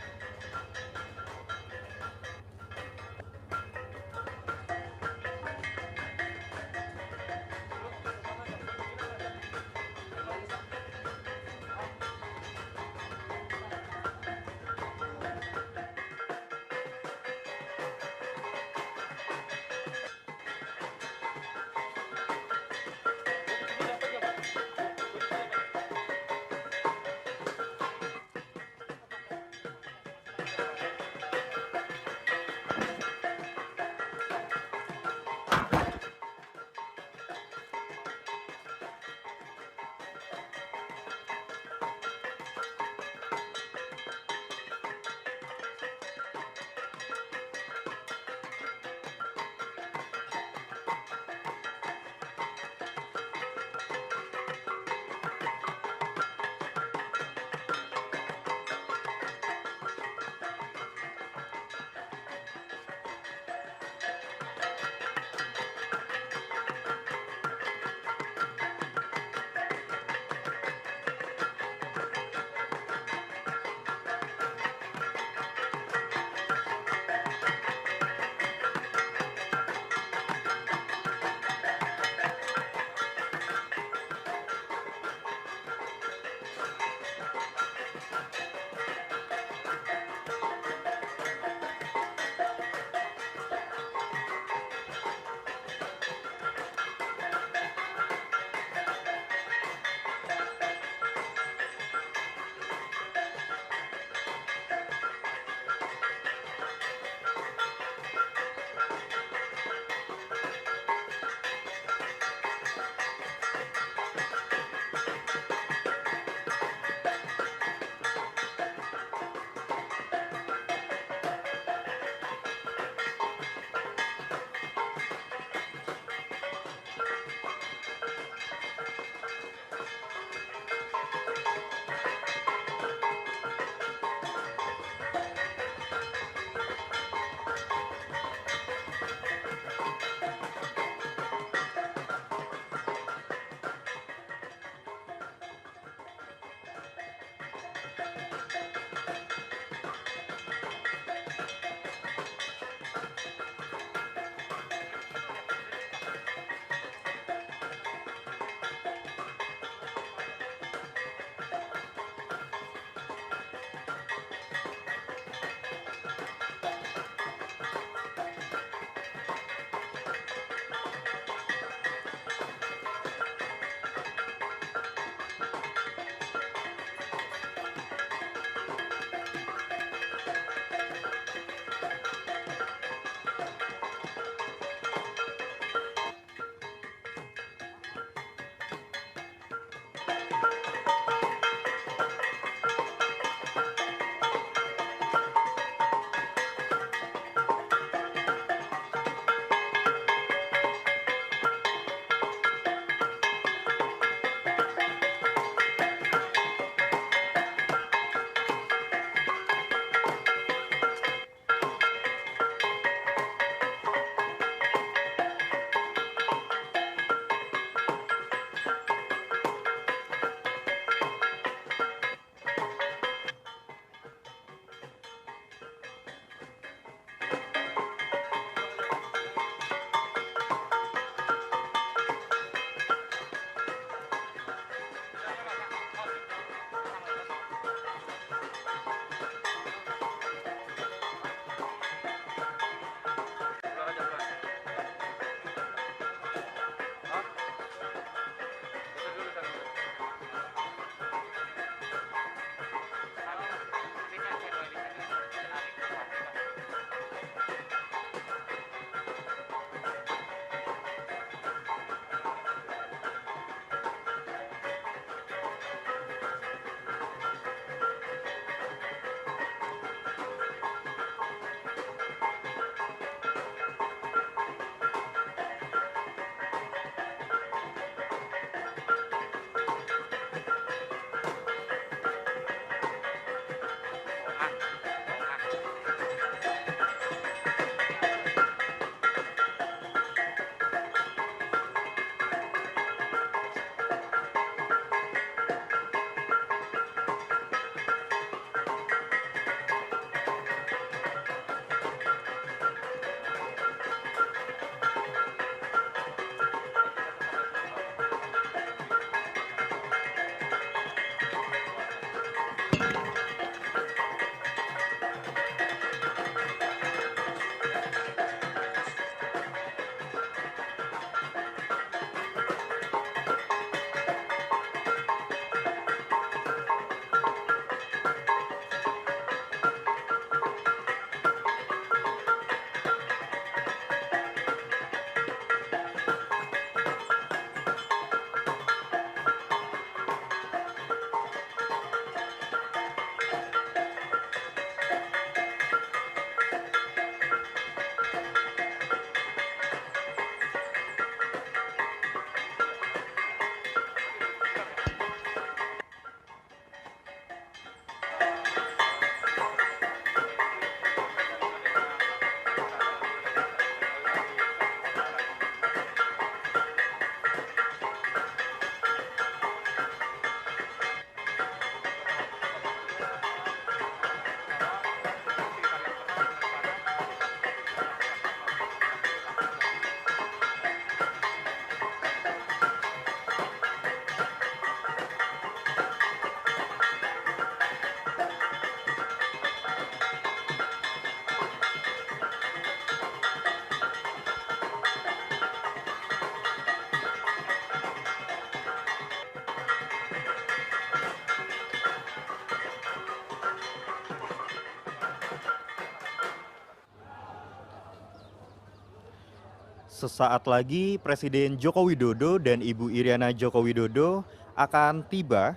Sesaat lagi Presiden Joko Widodo dan Ibu Iriana Joko Widodo akan tiba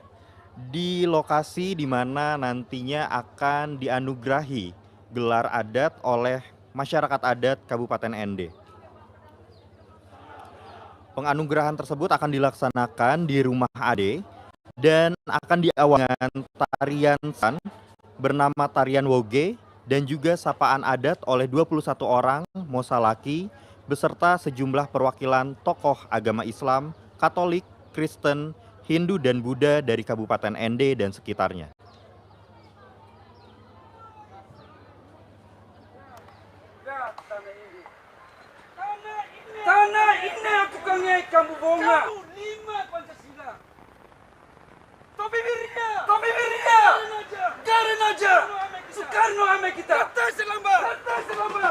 di lokasi di mana nantinya akan dianugerahi gelar adat oleh masyarakat adat Kabupaten ND. Penganugerahan tersebut akan dilaksanakan di Rumah Ade dan akan diawali dengan tarian bernama Tarian Woge dan juga sapaan adat oleh 21 orang mosalaki beserta sejumlah perwakilan tokoh agama Islam, Katolik, Kristen, Hindu, dan Buddha dari Kabupaten ND dan sekitarnya. Tanah ini aku kangen kamu bonga. Kamu 5 Pancasila. Topi Wiria. Topi Wiria. Garin aja. Soekarno ame kita. Kata selamba. Kata selamba.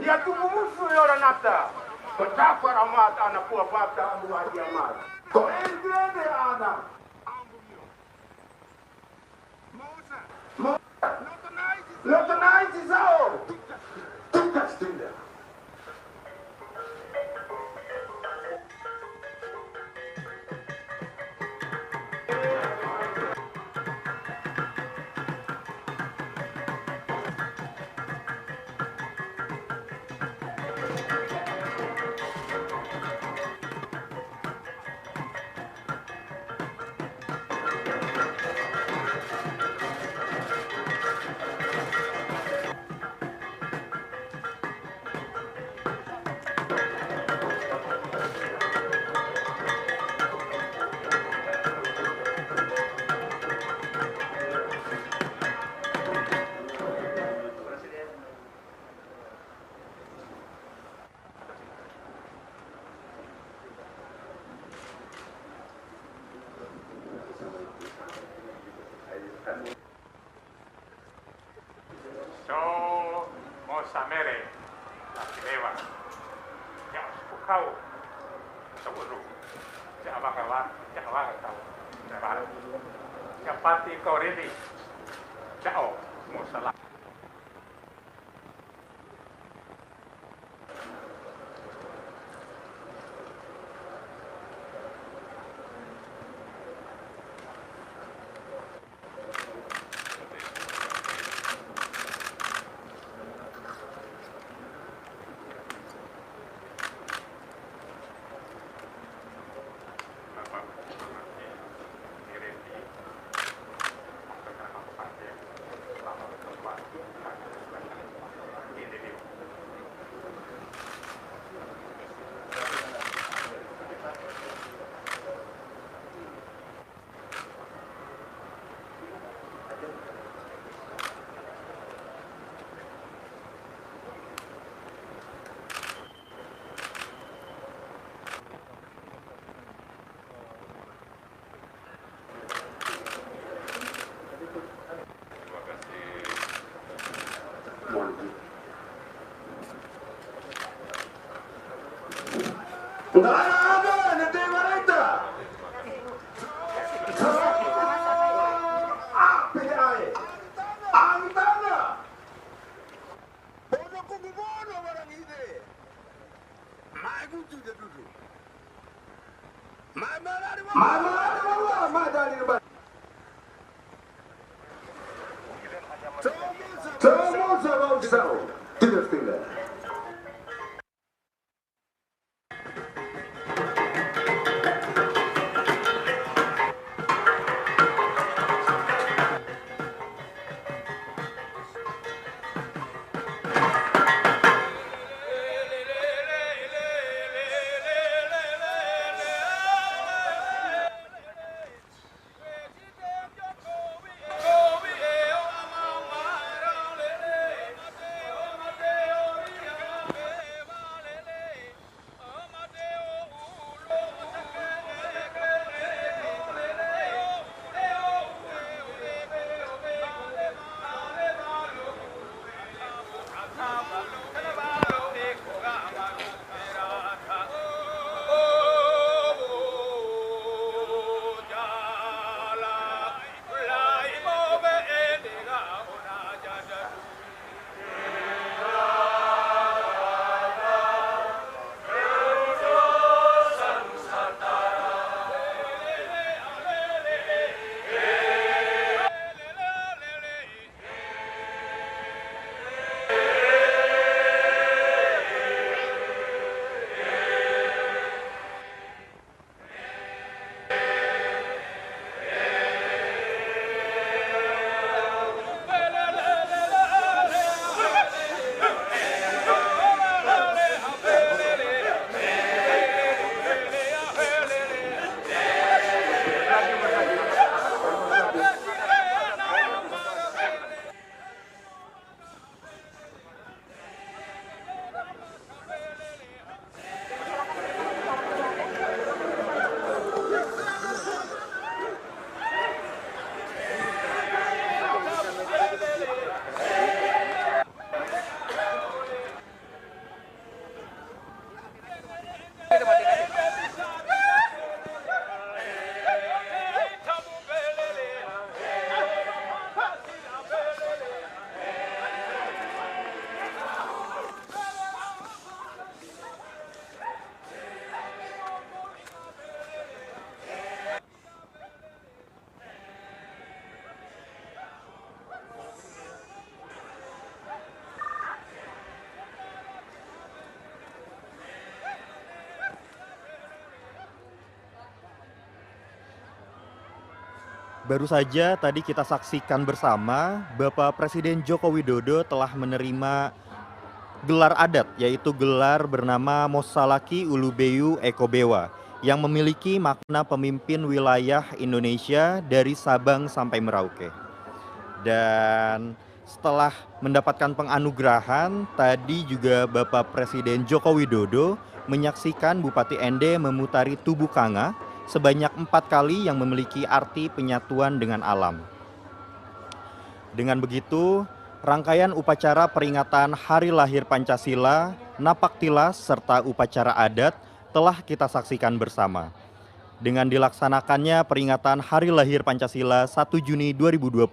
Dia tunggu musuh ya orang nata. Betapa amat anak buah bapa amu hadi amat. Kau ente dia anak. Lotonai sao. Tukas tidak. Samere akilewa ya ukau saburu ya bakawa tahu ya pati kau ready jauh musalah. Enggak ada nanti mereka. Api air, angin tanah. middle finger. Baru saja tadi kita saksikan bersama Bapak Presiden Joko Widodo telah menerima gelar adat, yaitu gelar bernama Mosalaki Ulubeyu Ekobewa yang memiliki makna pemimpin wilayah Indonesia dari Sabang sampai Merauke. Dan setelah mendapatkan penganugerahan, tadi juga Bapak Presiden Joko Widodo menyaksikan Bupati Ende memutari Tubuh Kanga sebanyak 4 kali yang memiliki arti penyatuan dengan alam. Dengan begitu, rangkaian upacara peringatan Hari Lahir Pancasila, Napak Tilas, serta upacara adat telah kita saksikan bersama. Dengan dilaksanakannya peringatan Hari Lahir Pancasila 1 Juni 2022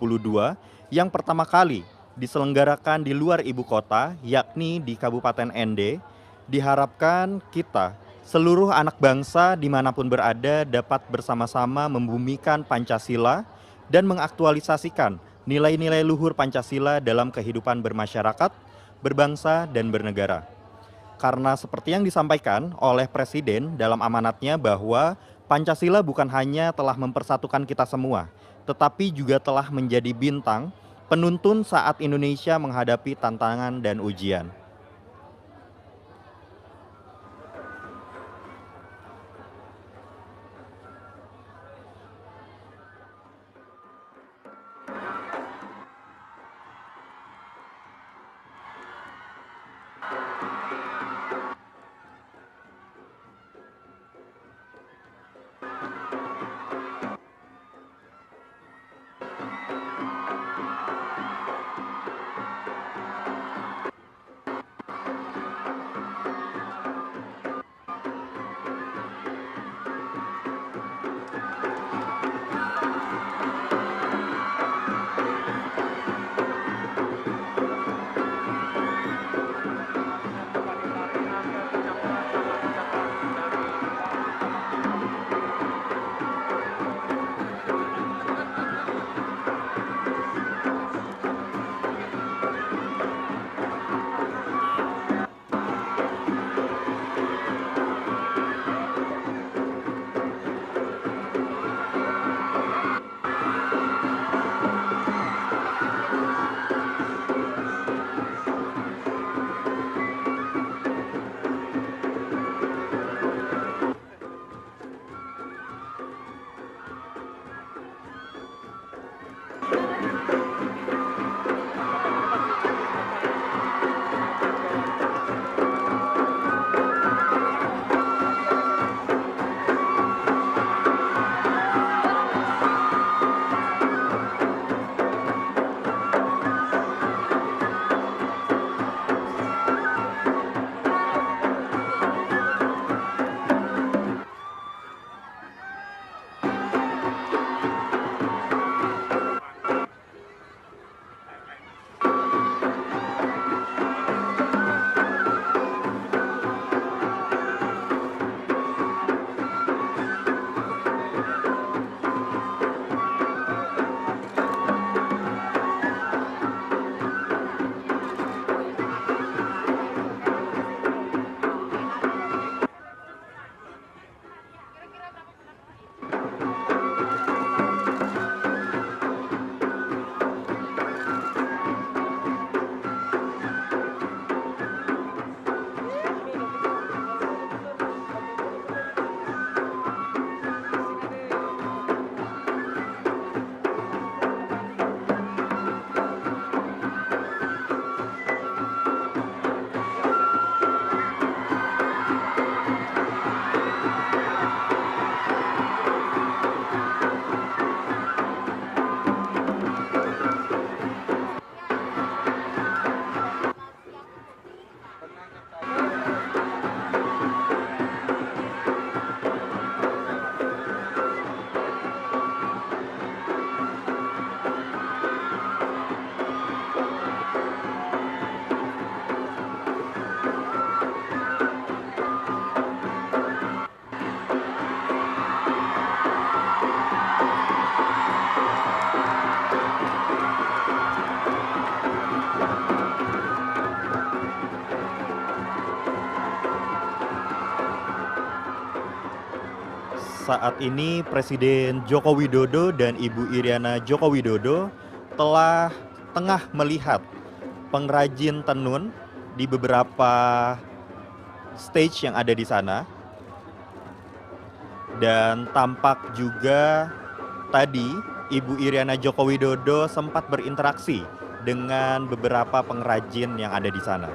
yang pertama kali diselenggarakan di luar ibu kota, yakni di Kabupaten Ende, diharapkan kita seluruh anak bangsa dimanapun berada dapat bersama-sama membumikan Pancasila dan mengaktualisasikan nilai-nilai luhur Pancasila dalam kehidupan bermasyarakat, berbangsa, dan bernegara. Karena seperti yang disampaikan oleh Presiden dalam amanatnya bahwa Pancasila bukan hanya telah mempersatukan kita semua, tetapi juga telah menjadi bintang penuntun saat Indonesia menghadapi tantangan dan ujian. Saat ini Presiden Joko Widodo dan Ibu Iriana Joko Widodo tengah melihat pengrajin tenun di beberapa stage yang ada di sana. Dan tampak juga tadi Ibu Iriana Joko Widodo sempat berinteraksi dengan beberapa pengrajin yang ada di sana.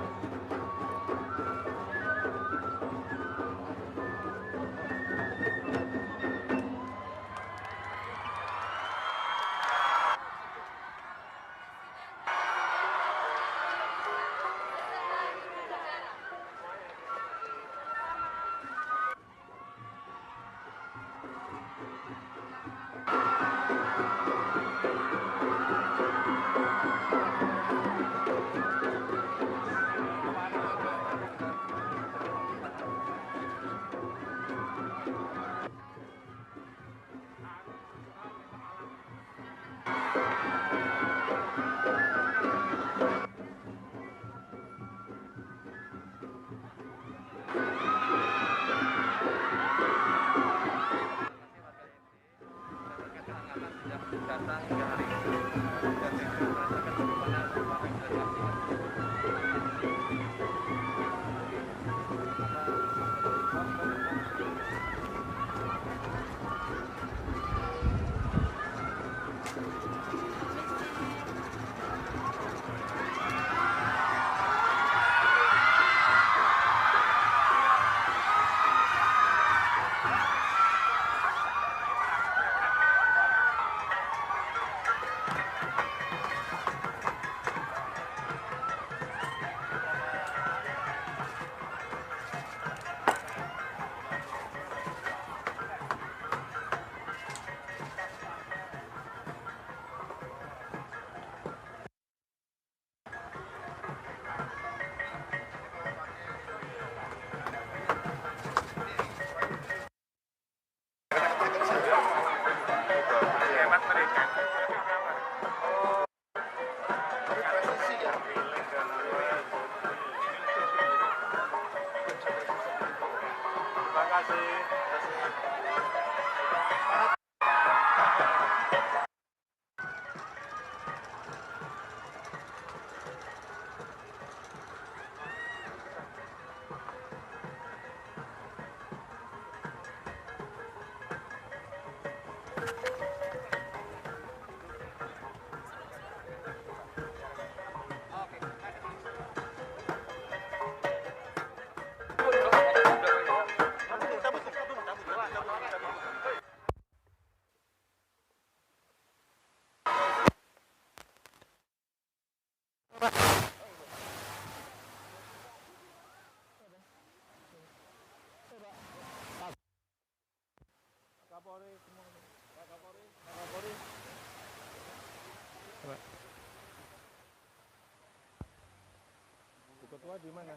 Ketua di mana?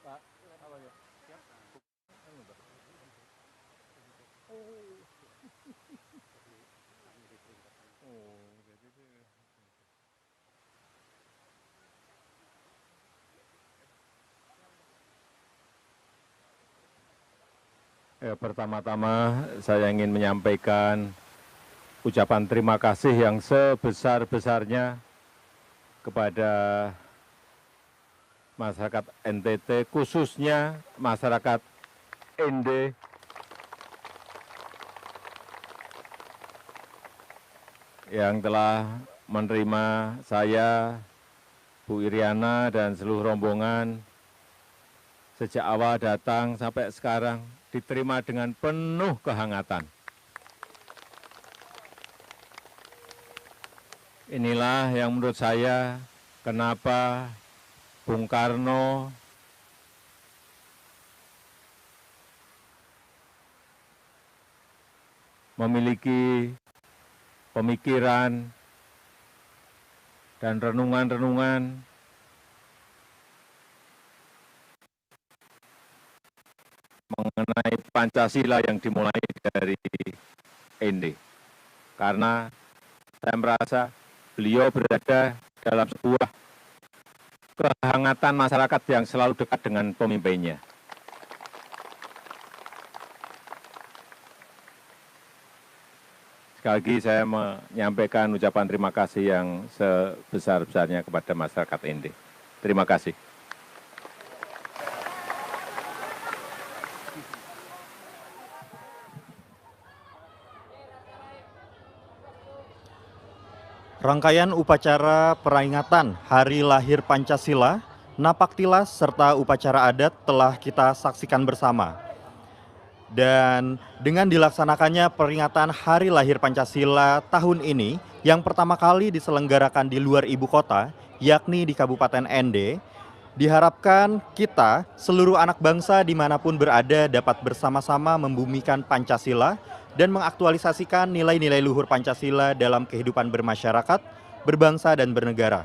Pak, apa ya? Siap. Ya, pertama-tama saya ingin menyampaikan ucapan terima kasih yang sebesar-besarnya kepada masyarakat NTT, khususnya masyarakat ND yang telah menerima saya, Bu Iriana, dan seluruh rombongan sejak awal datang sampai sekarang, diterima dengan penuh kehangatan. Inilah yang menurut saya kenapa Bung Karno memiliki pemikiran dan renungan-renungan mengenai Pancasila yang dimulai dari ND. Karena saya merasa beliau berada dalam sebuah kehangatan masyarakat yang selalu dekat dengan pemimpinnya. Sekali lagi saya menyampaikan ucapan terima kasih yang sebesar-besarnya kepada masyarakat ND. Terima kasih. Rangkaian upacara peringatan Hari Lahir Pancasila, Napaktilas, serta upacara adat telah kita saksikan bersama. Dan dengan dilaksanakannya peringatan Hari Lahir Pancasila tahun ini, yang pertama kali diselenggarakan di luar ibu kota, yakni di Kabupaten ND, diharapkan kita, seluruh anak bangsa dimanapun berada, dapat bersama-sama membumikan Pancasila dan mengaktualisasikan nilai-nilai luhur Pancasila dalam kehidupan bermasyarakat, berbangsa, dan bernegara.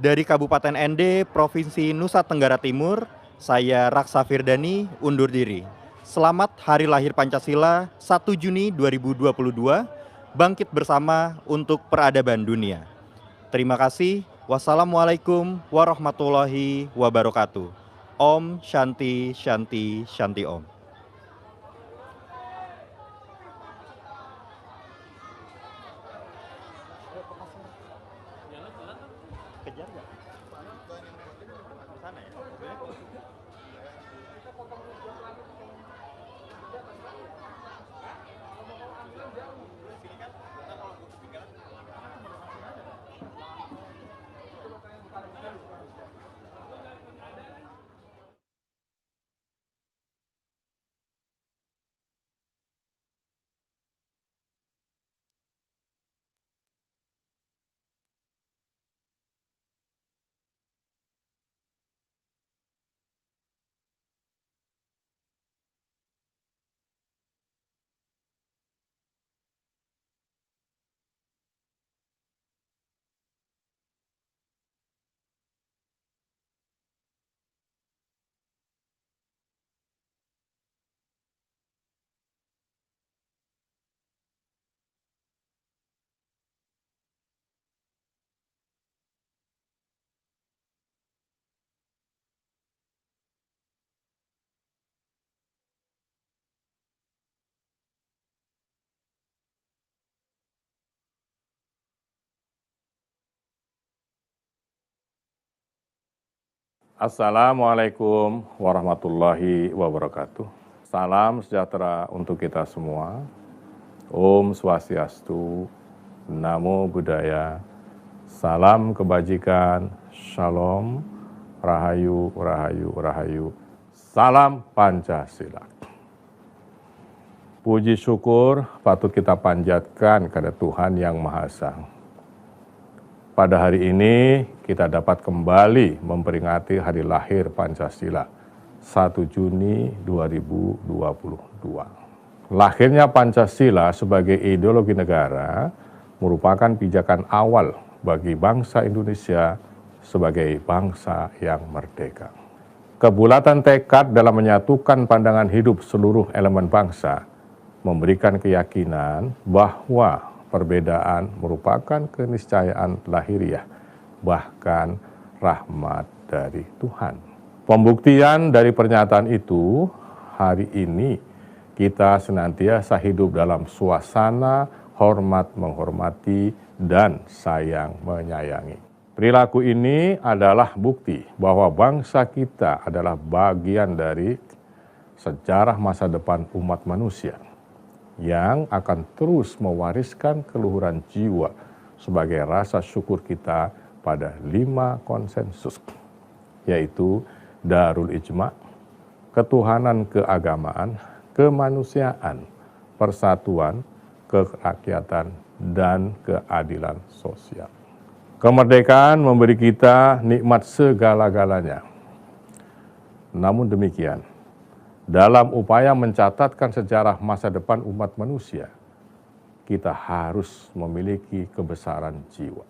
Dari Kabupaten ND, Provinsi Nusa Tenggara Timur, saya Raksa Firdani undur diri. Selamat Hari Lahir Pancasila 1 Juni 2022, bangkit bersama untuk peradaban dunia. Terima kasih. Wassalamualaikum warahmatullahi wabarakatuh. Om Shanti Shanti Shanti Om. Assalamualaikum warahmatullahi wabarakatuh. Salam sejahtera untuk kita semua. Om Swastiastu, Namo Buddhaya, salam kebajikan, Shalom, Rahayu, Rahayu, Rahayu, salam Pancasila. Puji syukur patut kita panjatkan kepada Tuhan Yang Maha Esa. Pada hari ini kita dapat kembali memperingati Hari Lahir Pancasila 1 Juni 2022. Lahirnya Pancasila sebagai ideologi negara merupakan pijakan awal bagi bangsa Indonesia sebagai bangsa yang merdeka. Kebulatan tekad dalam menyatukan pandangan hidup seluruh elemen bangsa memberikan keyakinan bahwa perbedaan merupakan keniscayaan lahiriah, bahkan rahmat dari Tuhan. Pembuktian dari pernyataan itu, hari ini kita senantiasa hidup dalam suasana hormat menghormati dan sayang menyayangi. Perilaku ini adalah bukti bahwa bangsa kita adalah bagian dari sejarah masa depan umat manusia yang akan terus mewariskan keluhuran jiwa sebagai rasa syukur kita pada 5 konsensus, yaitu Darul Ijma', ketuhanan keagamaan, kemanusiaan, persatuan, kerakyatan, dan keadilan sosial. Kemerdekaan memberi kita nikmat segala-galanya. Namun demikian, dalam upaya mencatatkan sejarah masa depan umat manusia, kita harus memiliki kebesaran jiwa.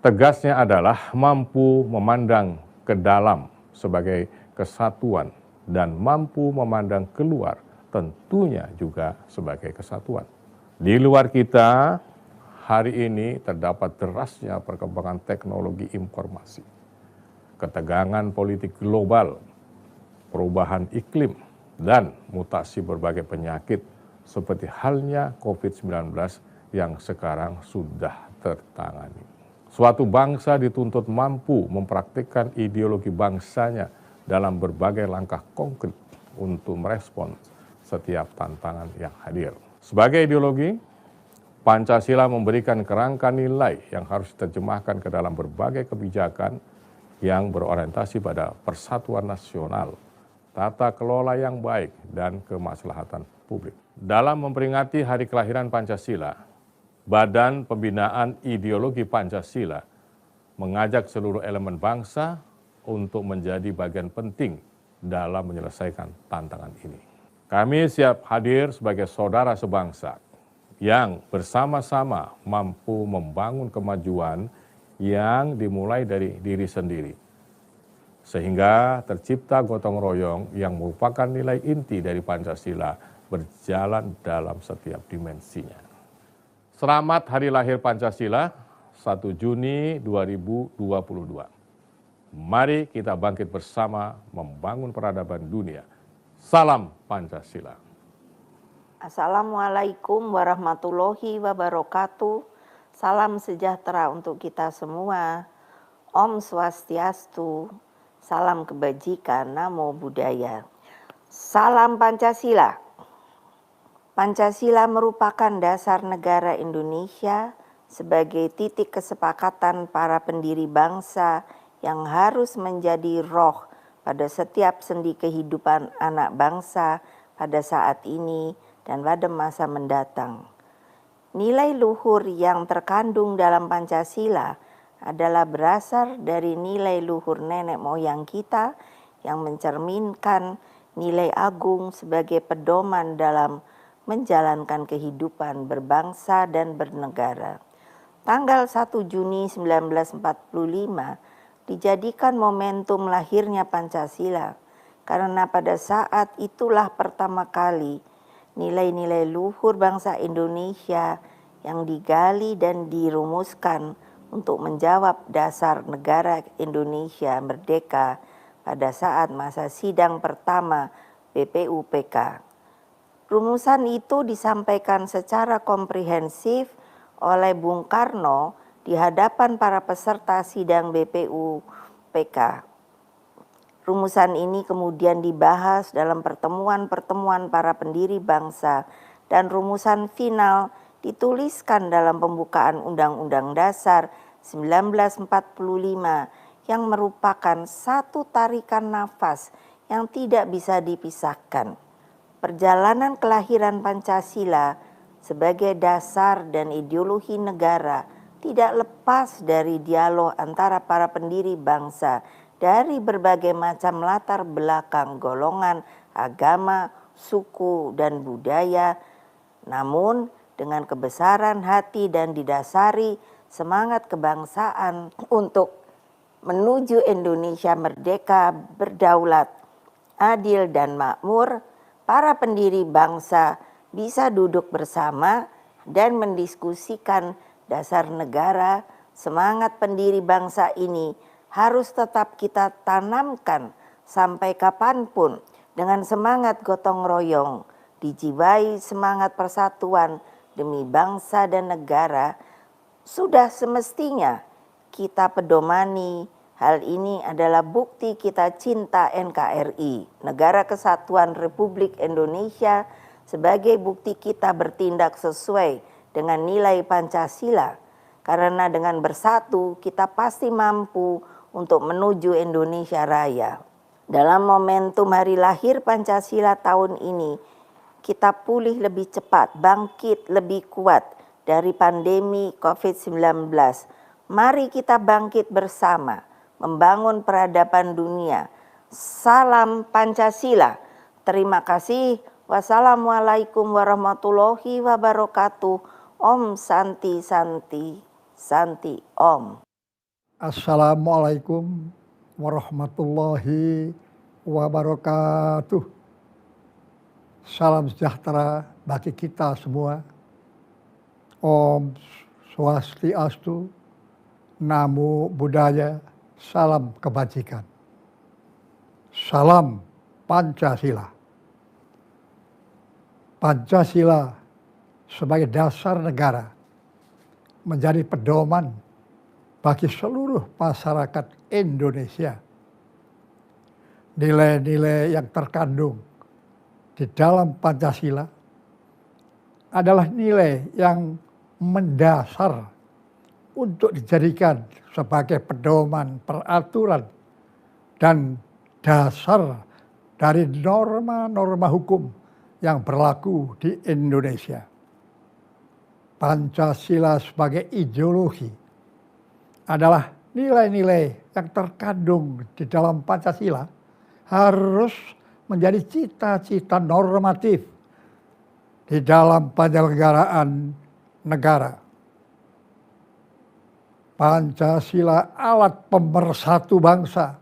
Tegasnya adalah mampu memandang ke dalam sebagai kesatuan dan mampu memandang keluar tentunya juga sebagai kesatuan. Di luar kita, hari ini terdapat derasnya perkembangan teknologi informasi, ketegangan politik global, perubahan iklim, dan mutasi berbagai penyakit seperti halnya COVID-19 yang sekarang sudah tertangani. Suatu bangsa dituntut mampu mempraktikkan ideologi bangsanya dalam berbagai langkah konkret untuk merespons setiap tantangan yang hadir. Sebagai ideologi, Pancasila memberikan kerangka nilai yang harus diterjemahkan ke dalam berbagai kebijakan yang berorientasi pada persatuan nasional, tata kelola yang baik, dan kemaslahatan publik. Dalam memperingati hari kelahiran Pancasila, Badan Pembinaan Ideologi Pancasila mengajak seluruh elemen bangsa untuk menjadi bagian penting dalam menyelesaikan tantangan ini. Kami siap hadir sebagai saudara sebangsa yang bersama-sama mampu membangun kemajuan yang dimulai dari diri sendiri, sehingga tercipta gotong royong yang merupakan nilai inti dari Pancasila berjalan dalam setiap dimensinya. Selamat Hari Lahir Pancasila, 1 Juni 2022. Mari kita bangkit bersama membangun peradaban dunia. Salam Pancasila. Assalamualaikum warahmatullahi wabarakatuh. Salam sejahtera untuk kita semua. Om Swastiastu. Salam kebajikan. Namo Buddhaya. Salam Pancasila. Pancasila merupakan dasar negara Indonesia sebagai titik kesepakatan para pendiri bangsa yang harus menjadi roh pada setiap sendi kehidupan anak bangsa pada saat ini dan pada masa mendatang. Nilai luhur yang terkandung dalam Pancasila adalah berasal dari nilai luhur nenek moyang kita yang mencerminkan nilai agung sebagai pedoman dalam menjalankan kehidupan berbangsa dan bernegara. Tanggal 1 Juni 1945 dijadikan momentum lahirnya Pancasila karena pada saat itulah pertama kali nilai-nilai luhur bangsa Indonesia yang digali dan dirumuskan untuk menjawab dasar negara Indonesia merdeka pada saat masa sidang pertama BPUPK. Rumusan itu disampaikan secara komprehensif oleh Bung Karno di hadapan para peserta sidang BPUPK. Rumusan ini kemudian dibahas dalam pertemuan-pertemuan para pendiri bangsa dan rumusan final dituliskan dalam pembukaan Undang-Undang Dasar 1945 yang merupakan satu tarikan nafas yang tidak bisa dipisahkan. Perjalanan kelahiran Pancasila sebagai dasar dan ideologi negara tidak lepas dari dialog antara para pendiri bangsa dari berbagai macam latar belakang, golongan, agama, suku, dan budaya, namun dengan kebesaran hati dan didasari semangat kebangsaan untuk menuju Indonesia merdeka, berdaulat, adil, dan makmur, para pendiri bangsa bisa duduk bersama dan mendiskusikan dasar negara. Semangat pendiri bangsa ini harus tetap kita tanamkan sampai kapanpun dengan semangat gotong royong, dijiwai semangat persatuan demi bangsa dan negara. Sudah semestinya kita pedomani hal ini adalah bukti kita cinta NKRI, Negara Kesatuan Republik Indonesia, sebagai bukti kita bertindak sesuai dengan nilai Pancasila. Karena dengan bersatu kita pasti mampu untuk menuju Indonesia Raya. Dalam momentum hari lahir Pancasila tahun ini, kita pulih lebih cepat, bangkit lebih kuat dari pandemi COVID-19. Mari kita bangkit bersama, membangun peradaban dunia. Salam Pancasila. Terima kasih. Wassalamualaikum warahmatullahi wabarakatuh. Om Santi Santi Santi Om. Assalamualaikum warahmatullahi wabarakatuh. Salam sejahtera bagi kita semua. Om Swastiastu, Namo Buddhaya, salam kebajikan. Salam Pancasila. Pancasila sebagai dasar negara menjadi pedoman bagi seluruh masyarakat Indonesia. Nilai-nilai yang terkandung di dalam Pancasila adalah nilai yang mendasar untuk dijadikan sebagai pedoman peraturan dan dasar dari norma-norma hukum yang berlaku di Indonesia. Pancasila sebagai ideologi adalah nilai-nilai yang terkandung di dalam Pancasila harus menjadi cita-cita normatif di dalam penyelenggaraan negara. Pancasila alat pemersatu bangsa.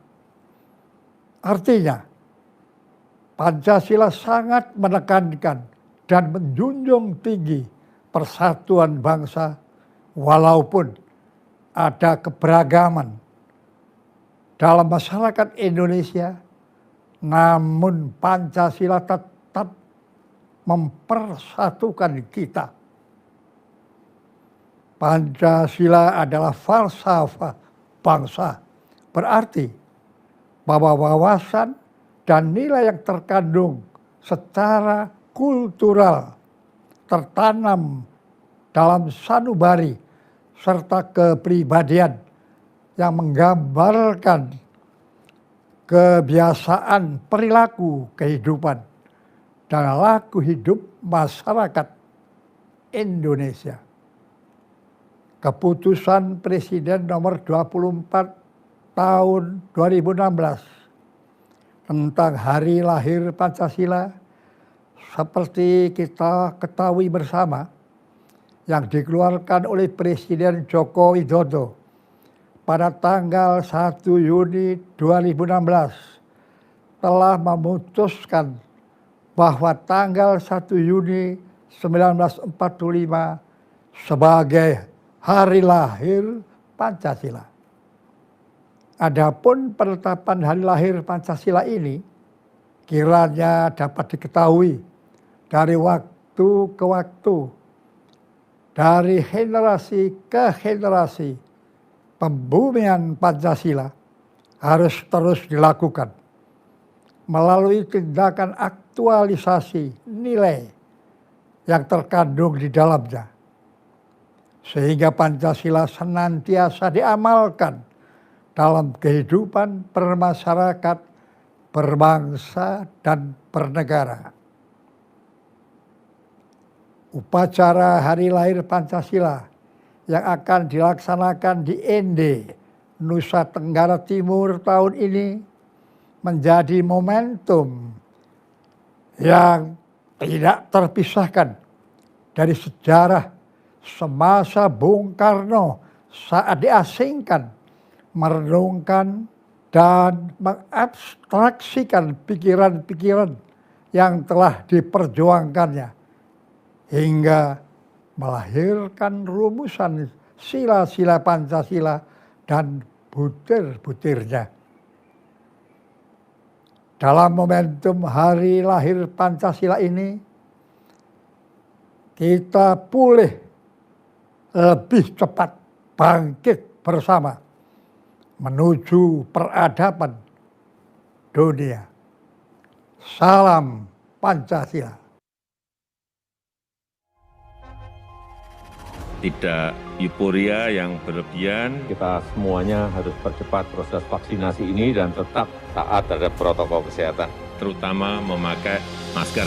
Artinya, Pancasila sangat menekankan dan menjunjung tinggi persatuan bangsa walaupun ada keberagaman dalam masyarakat Indonesia, namun Pancasila tetap mempersatukan kita. Pancasila adalah falsafah bangsa, berarti bahwa wawasan dan nilai yang terkandung secara kultural tertanam dalam sanubari serta kepribadian yang menggambarkan kebiasaan perilaku kehidupan dan laku hidup masyarakat Indonesia. Keputusan Presiden nomor 24 tahun 2016 tentang hari lahir Pancasila seperti kita ketahui bersama yang dikeluarkan oleh Presiden Joko Widodo pada tanggal 1 Juni 2016 telah memutuskan bahwa tanggal 1 Juni 1945 sebagai hari lahir Pancasila. Adapun penetapan hari lahir Pancasila ini kiranya dapat diketahui dari waktu ke waktu, dari generasi ke generasi, pembumian Pancasila harus terus dilakukan melalui tindakan aktualisasi nilai yang terkandung di dalamnya. Sehingga Pancasila senantiasa diamalkan dalam kehidupan bermasyarakat, berbangsa, dan bernegara. Upacara Hari Lahir Pancasila yang akan dilaksanakan di Ende, Nusa Tenggara Timur tahun ini menjadi momentum yang tidak terpisahkan dari sejarah semasa Bung Karno saat diasingkan, merenungkan dan mengabstraksikan pikiran-pikiran yang telah diperjuangkannya hingga melahirkan rumusan sila-sila Pancasila dan butir-butirnya. Dalam momentum hari lahir Pancasila ini, kita pulih lebih cepat bangkit bersama menuju peradaban dunia. Salam Pancasila. Tidak euforia yang berlebihan. Kita semuanya harus percepat proses vaksinasi ini dan tetap taat terhadap protokol kesehatan. Terutama memakai masker.